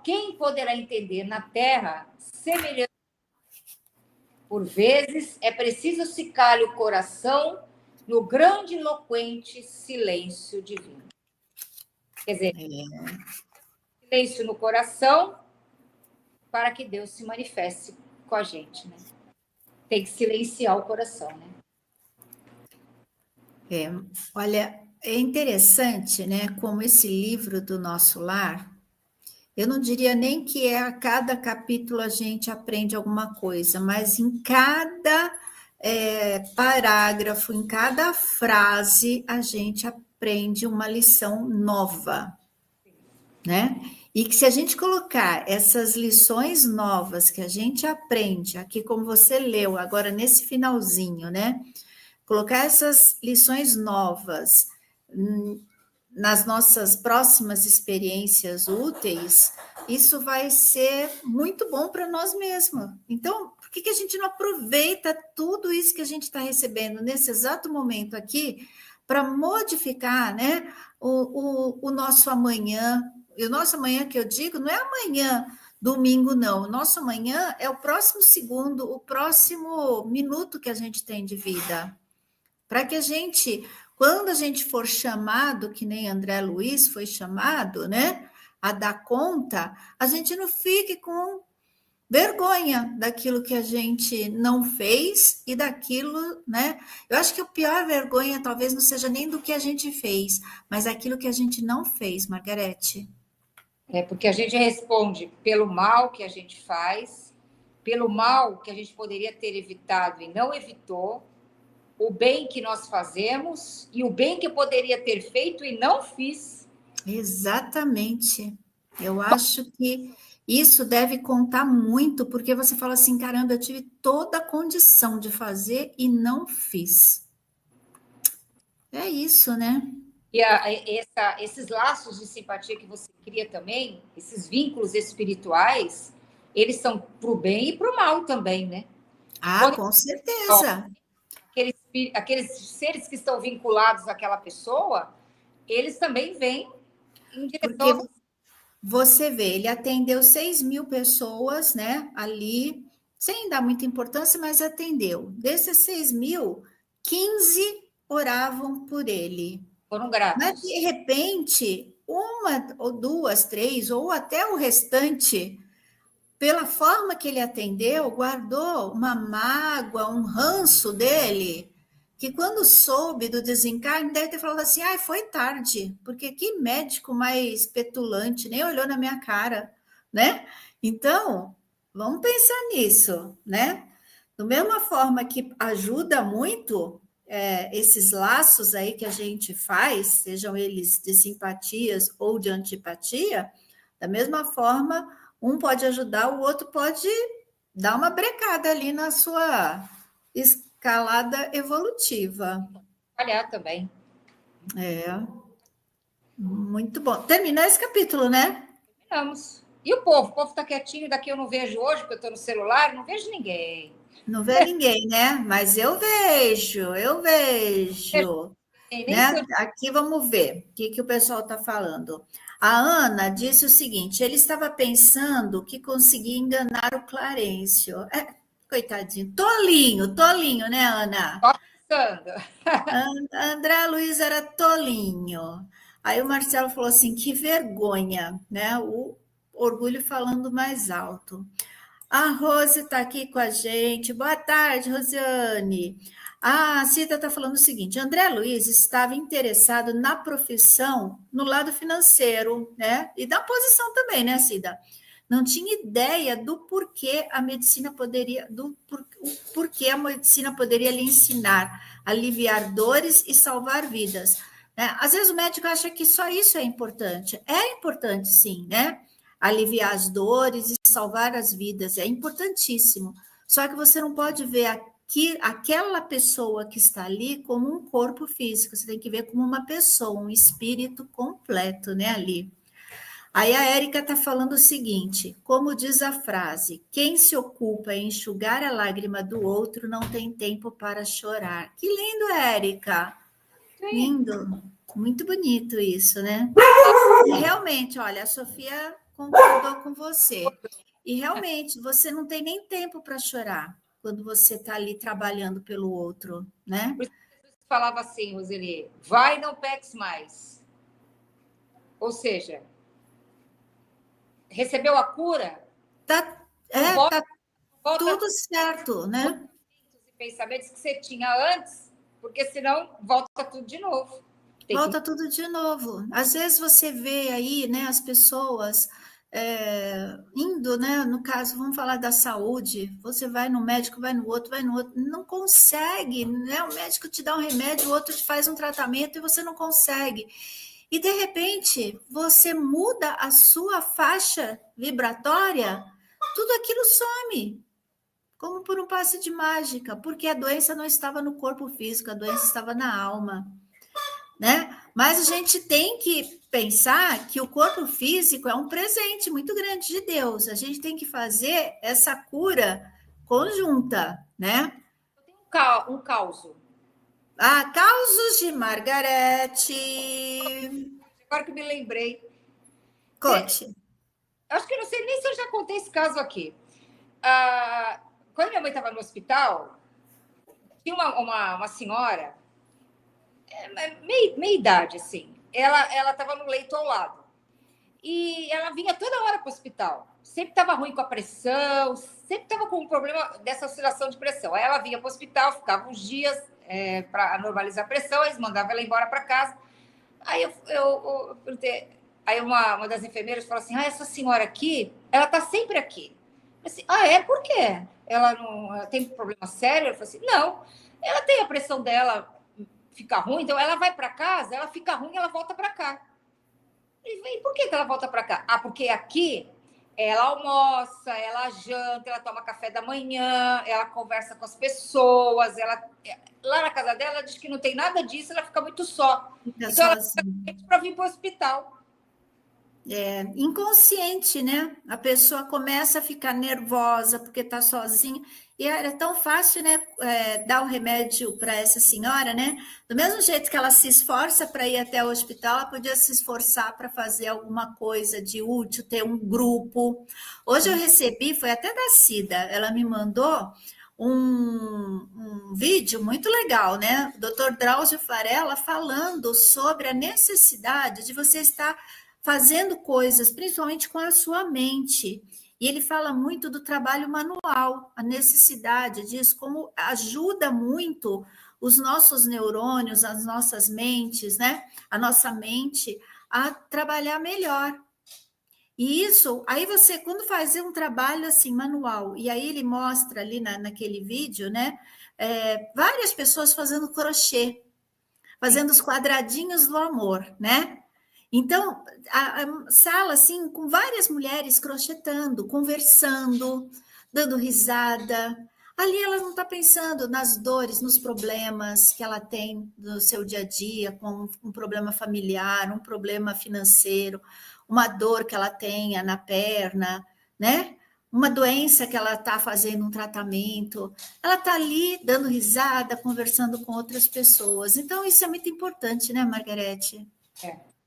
Quem poderá entender na terra semelhante? Por vezes, é preciso se calhe o coração no grande eloquente silêncio divino. Quer dizer, silêncio no coração para que Deus se manifeste com a gente, né? Tem que silenciar o coração, né? Olha, é interessante, né? Como esse livro do Nosso Lar, eu não diria nem que a cada capítulo a gente aprende alguma coisa, mas em cada parágrafo, em cada frase, a gente aprende uma lição nova, né? E que se a gente colocar essas lições novas que a gente aprende, aqui como você leu agora nesse finalzinho, né? Colocar essas lições novas nas nossas próximas experiências úteis, isso vai ser muito bom para nós mesmos. Então, por que a gente não aproveita tudo isso que a gente está recebendo nesse exato momento aqui para modificar, né, o nosso amanhã? E o nosso amanhã que eu digo não é amanhã, domingo, não. O nosso amanhã é o próximo segundo, o próximo minuto que a gente tem de vida. Para que a gente, quando a gente for chamado, que nem André Luiz foi chamado, né, a dar conta, a gente não fique com vergonha daquilo que a gente não fez e daquilo, né? Eu acho que a pior vergonha talvez não seja nem do que a gente fez, mas aquilo que a gente não fez, Margarete. Porque a gente responde pelo mal que a gente faz, pelo mal que a gente poderia ter evitado e não evitou, o bem que nós fazemos e o bem que eu poderia ter feito e não fiz. Exatamente. Eu acho que isso deve contar muito, porque você fala assim, caramba, eu tive toda a condição de fazer e não fiz. É isso, né? E esses laços de simpatia que você cria também, esses vínculos espirituais, eles são para o bem e para o mal também, né? Com certeza. Aqueles seres que estão vinculados àquela pessoa, eles também vêm em direção... Porque você vê, ele atendeu 6.000 pessoas, né, ali, sem dar muita importância, mas atendeu. Desses 6.000, 15 oravam por ele. Foram gratos. Mas, de repente, uma ou duas, três, ou até o restante, pela forma que ele atendeu, guardou uma mágoa, um ranço dele, que quando soube do desencarne, deve ter falado assim, foi tarde, porque que médico mais petulante, nem olhou na minha cara, né? Então, vamos pensar nisso, né? Da mesma forma que ajuda muito esses laços aí que a gente faz, sejam eles de simpatias ou de antipatia, da mesma forma, um pode ajudar, o outro pode dar uma brecada ali na sua escalada evolutiva. Olhar também. Muito bom. Terminou esse capítulo, né? Terminamos. E o povo está quietinho, daqui eu não vejo hoje, porque eu estou no celular, não vejo ninguém. Não vê ninguém, né? Mas eu vejo. Nem né? sei. Aqui vamos ver o que o pessoal está falando. A Ana disse o seguinte: ele estava pensando que conseguia enganar o Clarencio. Coitadinho, tolinho, né, Ana? Só pensando. André Luiz era tolinho. Aí o Marcelo falou assim: que vergonha, né? O orgulho falando mais alto. A Rose está aqui com a gente. Boa tarde, Rosiane. A Cida está falando o seguinte: André Luiz estava interessado na profissão no lado financeiro, né? E da posição também, né, Cida? Não tinha ideia do porquê a medicina poderia, porquê a medicina poderia lhe ensinar, aliviar dores e salvar vidas. Né? Às vezes o médico acha que só isso é importante. É importante, sim, né? Aliviar as dores e salvar as vidas, é importantíssimo. Só que você não pode ver aquela pessoa que está ali como um corpo físico, você tem que ver como uma pessoa, um espírito completo, né, ali. Aí a Érica está falando o seguinte: como diz a frase, quem se ocupa em enxugar a lágrima do outro não tem tempo para chorar. Que lindo, Érica! Lindo, muito bonito isso, né? E realmente, olha, a Sofia concordou com você. E realmente, você não tem nem tempo para chorar quando você está ali trabalhando pelo outro, né? Por isso que Jesus falava assim, Roseli, vai e não peques mais. Ou seja, recebeu a cura, Tá, volta, tá tudo certo, né? e pensamentos que você tinha antes, porque senão volta tudo de novo. Volta tudo de novo. Às vezes você vê aí, né, as pessoas indo, né? No caso, vamos falar da saúde. Você vai no médico, vai no outro, não consegue, né? O médico te dá um remédio, o outro te faz um tratamento e você não consegue. E de repente você muda a sua faixa vibratória, tudo aquilo some. Como por um passe de mágica, porque a doença não estava no corpo físico, a doença estava na alma. Né? Mas a gente tem que pensar que o corpo físico é um presente muito grande de Deus. A gente tem que fazer essa cura conjunta, né? Um caos. Causos de Margarete. Agora que eu me lembrei. Conte. Acho que eu não sei nem se eu já contei esse caso aqui. Quando minha mãe estava no hospital, tinha uma senhora, meia idade, assim. Ela estava no leito ao lado. E ela vinha toda hora para o hospital. Sempre estava ruim com a pressão, sempre estava com um problema dessa oscilação de pressão. Aí ela vinha para o hospital, ficava uns dias para normalizar a pressão, eles mandavam ela embora para casa. Aí eu perguntei, aí uma das enfermeiras falou assim: essa senhora aqui, ela está sempre aqui. Eu falei assim, é? Por quê? Ela tem problema sério? Eu falei assim, não, ela tem a pressão dela, fica ruim, então ela vai para casa, ela fica ruim, ela volta para cá. E por que ela volta para cá? Porque aqui ela almoça, ela janta, ela toma café da manhã, ela conversa com as pessoas, lá na casa dela, ela diz que não tem nada disso, ela fica muito só. Fica então sozinha. ela fica para vir para o hospital. Inconsciente, né? A pessoa começa a ficar nervosa porque está sozinha. E era tão fácil, né? Dar o remédio para essa senhora, né? Do mesmo jeito que ela se esforça para ir até o hospital, ela podia se esforçar para fazer alguma coisa de útil, ter um grupo. Hoje eu recebi, foi até da Cida, ela me mandou um vídeo muito legal, né? O Dr. Drauzio Varela falando sobre a necessidade de você estar fazendo coisas, principalmente com a sua mente. E ele fala muito do trabalho manual, a necessidade disso, como ajuda muito os nossos neurônios, as nossas mentes, né? A nossa mente a trabalhar melhor. E isso, aí você, quando faz um trabalho assim, manual, e aí ele mostra ali naquele vídeo, né? Várias pessoas fazendo crochê, fazendo os quadradinhos do amor, né? Então, a sala, assim, com várias mulheres crochetando, conversando, dando risada. Ali ela não está pensando nas dores, nos problemas que ela tem no seu dia a dia, com um problema familiar, um problema financeiro, uma dor que ela tenha na perna, né? uma doença que ela está fazendo um tratamento, ela está ali dando risada, conversando com outras pessoas. Então, isso é muito importante, né, Margarete?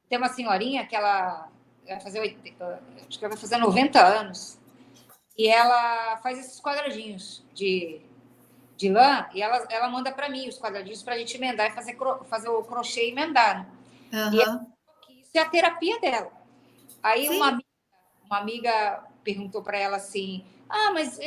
Tem uma senhorinha que ela vai fazer 80, acho que ela vai fazer 90 anos, e ela faz esses quadradinhos de lã, e ela manda para mim os quadradinhos para a gente emendar e fazer o crochê e emendar. Né? E isso é a terapia dela. Aí uma amiga perguntou para ela assim, mas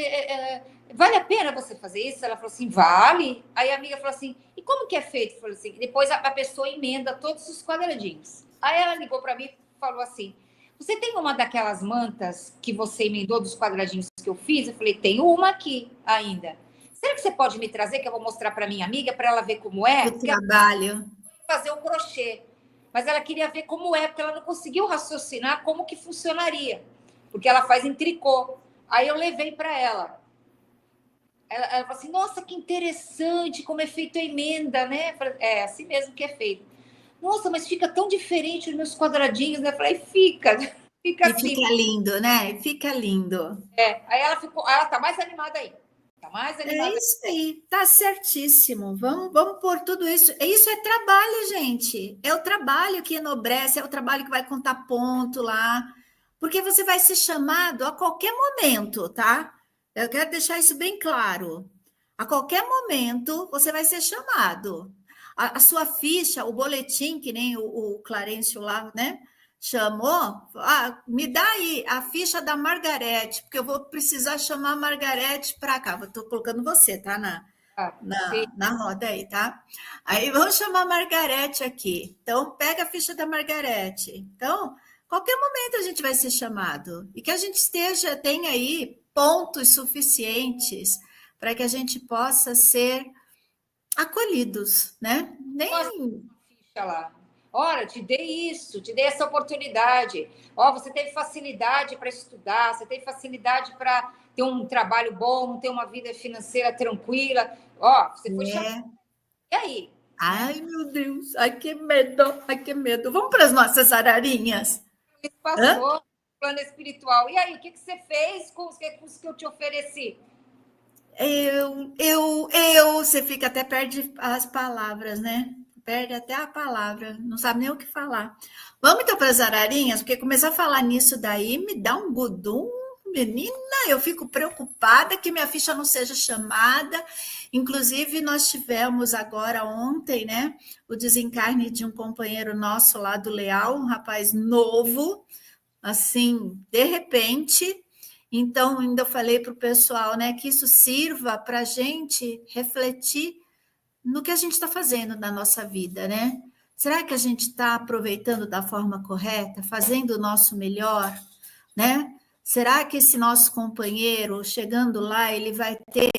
vale a pena você fazer isso? Ela falou assim, vale. Aí a amiga falou assim, e como que é feito? Falou assim, depois a pessoa emenda todos os quadradinhos. Aí ela ligou para mim e falou assim, você tem uma daquelas mantas que você emendou dos quadradinhos que eu fiz? Eu falei, tem uma aqui ainda. Será que você pode me trazer, que eu vou mostrar para minha amiga, para ela ver como é? O trabalho. Fazer o crochê. Mas ela queria ver como é, porque ela não conseguiu raciocinar como que funcionaria. Porque ela faz em tricô. Aí eu levei para ela. Ela falou assim, nossa, que interessante, como é feito a emenda, né? É, assim mesmo que é feito. Nossa, mas fica tão diferente os meus quadradinhos, né? Eu falei, fica assim. Fica lindo, né? Fica lindo. Aí ela tá mais animada aí. Tá mais animada. É isso aí, tá certíssimo. Vamos pôr tudo isso. Isso é trabalho, gente. É o trabalho que enobrece, é o trabalho que vai contar ponto lá. Porque você vai ser chamado a qualquer momento, tá? Eu quero deixar isso bem claro. A qualquer momento você vai ser chamado. A sua ficha, o boletim, que nem o Clarencio lá, né? Chamou, me dá aí a ficha da Margarete, porque eu vou precisar chamar a Margarete para cá. Estou colocando você, tá? Na roda aí, tá? Aí vamos chamar a Margarete aqui. Então, pega a ficha da Margarete. Então, qualquer momento a gente vai ser chamado. E que a gente tenha aí pontos suficientes para que a gente possa ser acolhidos, né? Ficha lá. Olha, te dei isso, te dei essa oportunidade. Você teve facilidade para estudar, você teve facilidade para ter um trabalho bom, ter uma vida financeira tranquila. Você foi chamado. E aí? Ai, meu Deus, ai que medo, ai que medo. Vamos para as nossas ararinhas. Isso passou no plano espiritual. E aí, o que você fez com os que eu te ofereci? Você fica até perde as palavras, né? Perde até a palavra, não sabe nem o que falar. Vamos então para as ararinhas, porque começar a falar nisso daí me dá um gudum, menina, eu fico preocupada que minha ficha não seja chamada. Inclusive, nós tivemos agora ontem, né, o desencarne de um companheiro nosso lá do Leal, um rapaz novo, assim, de repente. Então, ainda falei para o pessoal, né, que isso sirva para a gente refletir no que a gente está fazendo na nossa vida, né? Será que a gente está aproveitando da forma correta, fazendo o nosso melhor, né? Será que esse nosso companheiro, chegando lá, ele vai ter,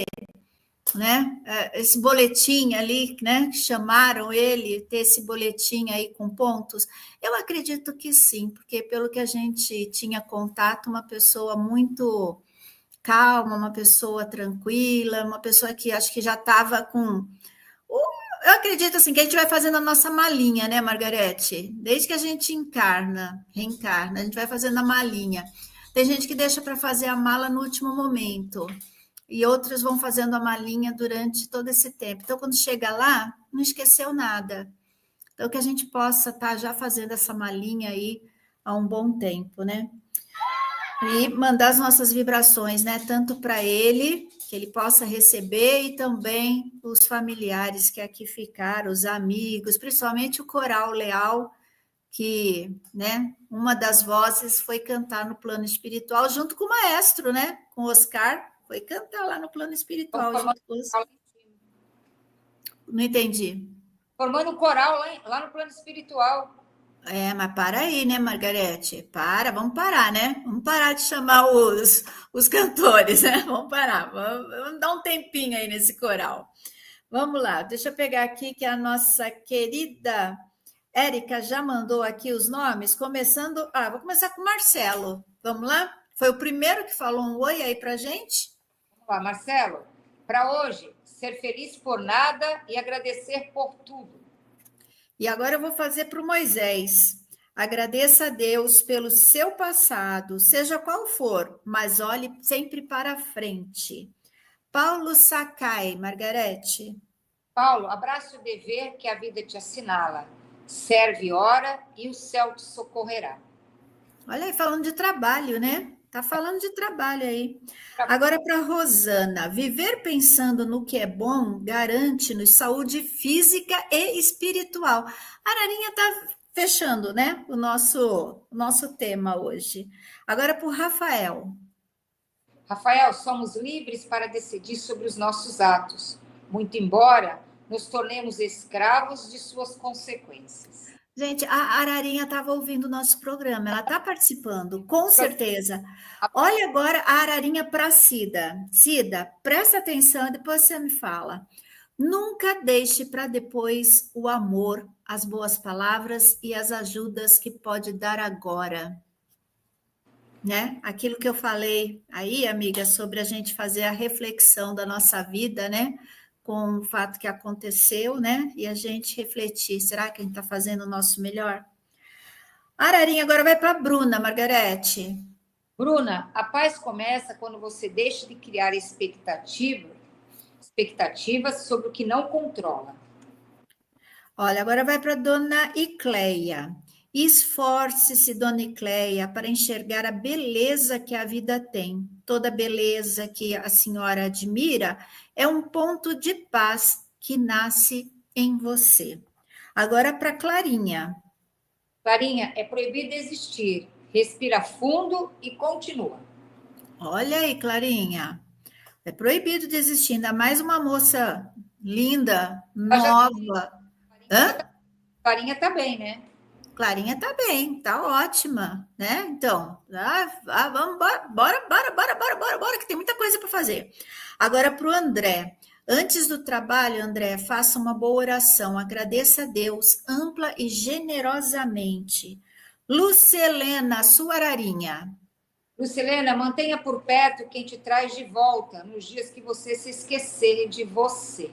né, esse boletim ali, né, que chamaram ele, ter esse boletim aí com pontos? Eu acredito que sim, porque pelo que a gente tinha contato, uma pessoa muito calma, uma pessoa tranquila, uma pessoa que acho que já estava com... Eu acredito assim que a gente vai fazendo a nossa malinha, né, Margarete? Desde que a gente reencarna, a gente vai fazendo a malinha. Tem gente que deixa para fazer a mala no último momento, e outras vão fazendo a malinha durante todo esse tempo. Então, quando chega lá, não esqueceu nada. Então, que a gente possa estar já fazendo essa malinha aí há um bom tempo, né? E mandar as nossas vibrações, né? Tanto para ele, que ele possa receber, e também os familiares que aqui ficaram, os amigos, principalmente o coral Leal, que, né, uma das vozes foi cantar no plano espiritual junto com o maestro, né? Com o Oscar, foi cantar lá no plano espiritual. Junto com os... Não entendi. Formando um coral lá no plano espiritual. Mas para aí, né, Margarete? Vamos parar, né? Vamos parar de chamar os cantores, né? Vamos parar, vamos dar um tempinho aí nesse coral. Vamos lá, deixa eu pegar aqui que a nossa querida Érica já mandou aqui os nomes, começando... vou começar com o Marcelo. Vamos lá? Foi o primeiro que falou um oi aí pra gente? Vamos lá, Marcelo. Para hoje, ser feliz por nada e agradecer por tudo. E agora eu vou fazer para o Moisés. Agradeça a Deus pelo seu passado, seja qual for, mas olhe sempre para frente. Paulo Sakai, Margarete. Paulo, abrace o dever que a vida te assinala. Serve e ora e o céu te socorrerá. Olha aí, falando de trabalho, né? Tá falando de trabalho aí. Agora para Rosana, viver pensando no que é bom garante-nos saúde física e espiritual. A Ararinha tá fechando, né? O nosso tema hoje. Agora para o Rafael. Rafael, somos livres para decidir sobre os nossos atos, muito embora nos tornemos escravos de suas consequências. Gente, a Ararinha estava ouvindo o nosso programa, ela está participando, com certeza. Olha agora a Ararinha para Cida. Cida, presta atenção e depois você me fala. Nunca deixe para depois o amor, as boas palavras e as ajudas que pode dar agora. Né? Aquilo que eu falei aí, amiga, sobre a gente fazer a reflexão da nossa vida, né? Com o fato que aconteceu, né? E a gente refletir, será que a gente está fazendo o nosso melhor? Ararinha agora vai para a Bruna, Margarete. Bruna, a paz começa quando você deixa de criar expectativas sobre o que não controla. Olha, agora vai para a dona Icleia. Esforce-se, dona Icleia, para enxergar a beleza que a vida tem. Toda beleza que a senhora admira é um ponto de paz que nasce em você. Agora para Clarinha. Clarinha, é proibido existir. Respira fundo e continua. Olha aí, Clarinha. É proibido desistir, ainda mais uma moça linda, nova. Clarinha tá bem, né? Clarinha tá bem, tá ótima, né? Então, vamos bora, que tem muita coisa para fazer. Agora para o André. Antes do trabalho, André, faça uma boa oração, agradeça a Deus ampla e generosamente. Lucelena, sua Ararinha. Lucilena, mantenha por perto quem te traz de volta nos dias que você se esquecer de você.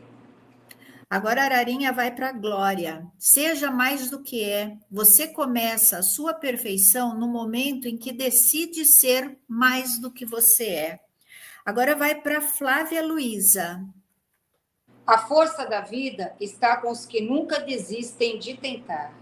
Agora a Ararinha vai para a Glória. Seja mais do que é. Você começa a sua perfeição no momento em que decide ser mais do que você é. Agora vai para Flávia Luiza. A força da vida está com os que nunca desistem de tentar.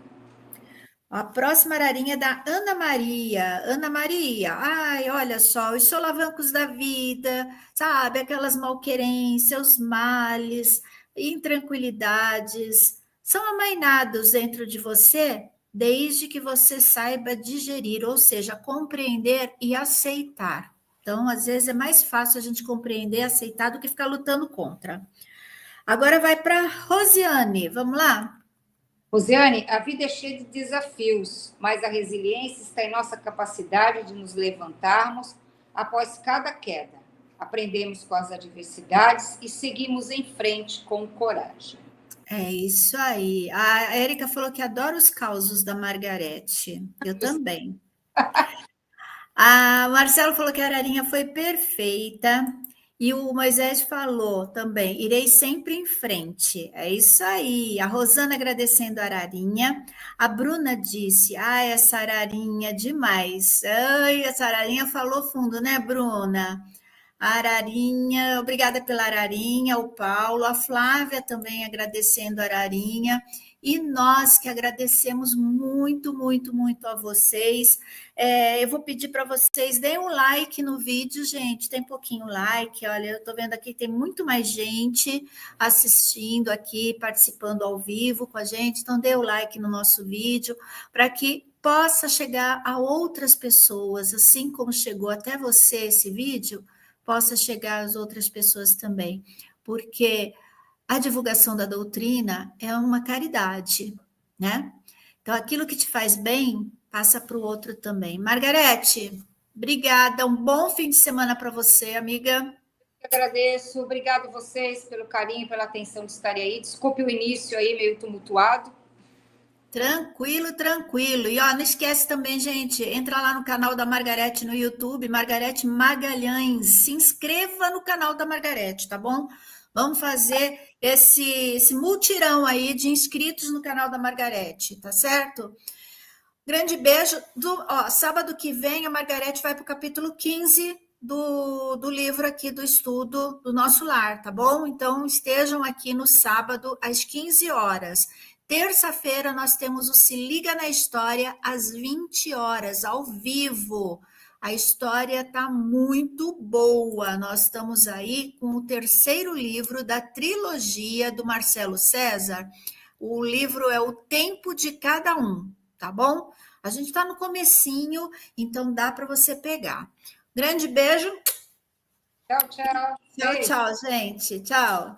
A próxima ararinha é da Ana Maria. Ana Maria, ai, olha só, os solavancos da vida, sabe? Aquelas malquerências, os males, intranquilidades, são amainados dentro de você desde que você saiba digerir, ou seja, compreender e aceitar. Então, às vezes é mais fácil a gente compreender e aceitar do que ficar lutando contra. Agora vai para Rosiane, vamos lá? Rosiane, a vida é cheia de desafios, mas a resiliência está em nossa capacidade de nos levantarmos após cada queda. Aprendemos com as adversidades e seguimos em frente com coragem. É isso aí. A Érica falou que adora os causos da Margarete. Eu também. A Marcelo falou que a Ararinha foi perfeita. E o Moisés falou também, irei sempre em frente. É isso aí. A Rosana agradecendo a Ararinha. A Bruna disse, ai, essa Ararinha demais. Ai, essa Ararinha falou fundo, né, Bruna? A Ararinha, obrigada pela Ararinha, o Paulo, a Flávia também agradecendo a Ararinha. E nós que agradecemos muito, muito, muito a vocês. Eu vou pedir para vocês, deem um like no vídeo, gente. Tem pouquinho like, olha, eu estou vendo aqui, tem muito mais gente assistindo aqui, participando ao vivo com a gente. Então, dê o like no nosso vídeo, para que possa chegar a outras pessoas, assim como chegou até você esse vídeo, possa chegar às outras pessoas também. Porque a divulgação da doutrina é uma caridade, né? Então, aquilo que te faz bem, passa para o outro também. Margarete, obrigada. Um bom fim de semana para você, amiga. Eu agradeço. Obrigado a vocês pelo carinho, pela atenção de estarem aí. Desculpe o início aí, meio tumultuado. Tranquilo, tranquilo. E, ó, não esquece também, gente, entra lá no canal da Margarete no YouTube, Margarete Magalhães. Se inscreva no canal da Margarete, tá bom? Vamos fazer esse mutirão aí de inscritos no canal da Margarete, tá certo? Grande beijo. Sábado que vem, a Margarete vai para o capítulo 15 do livro aqui do estudo do Nosso Lar, tá bom? Então, estejam aqui no sábado, às 15 horas. Terça-feira, nós temos o Se Liga na História, às 20 horas, ao vivo. A história está muito boa. Nós estamos aí com o terceiro livro da trilogia do Marcelo César. O livro é O Tempo de Cada Um, tá bom? A gente está no comecinho, então dá para você pegar. Grande beijo. Tchau, tchau. Tchau, tchau, gente. Tchau.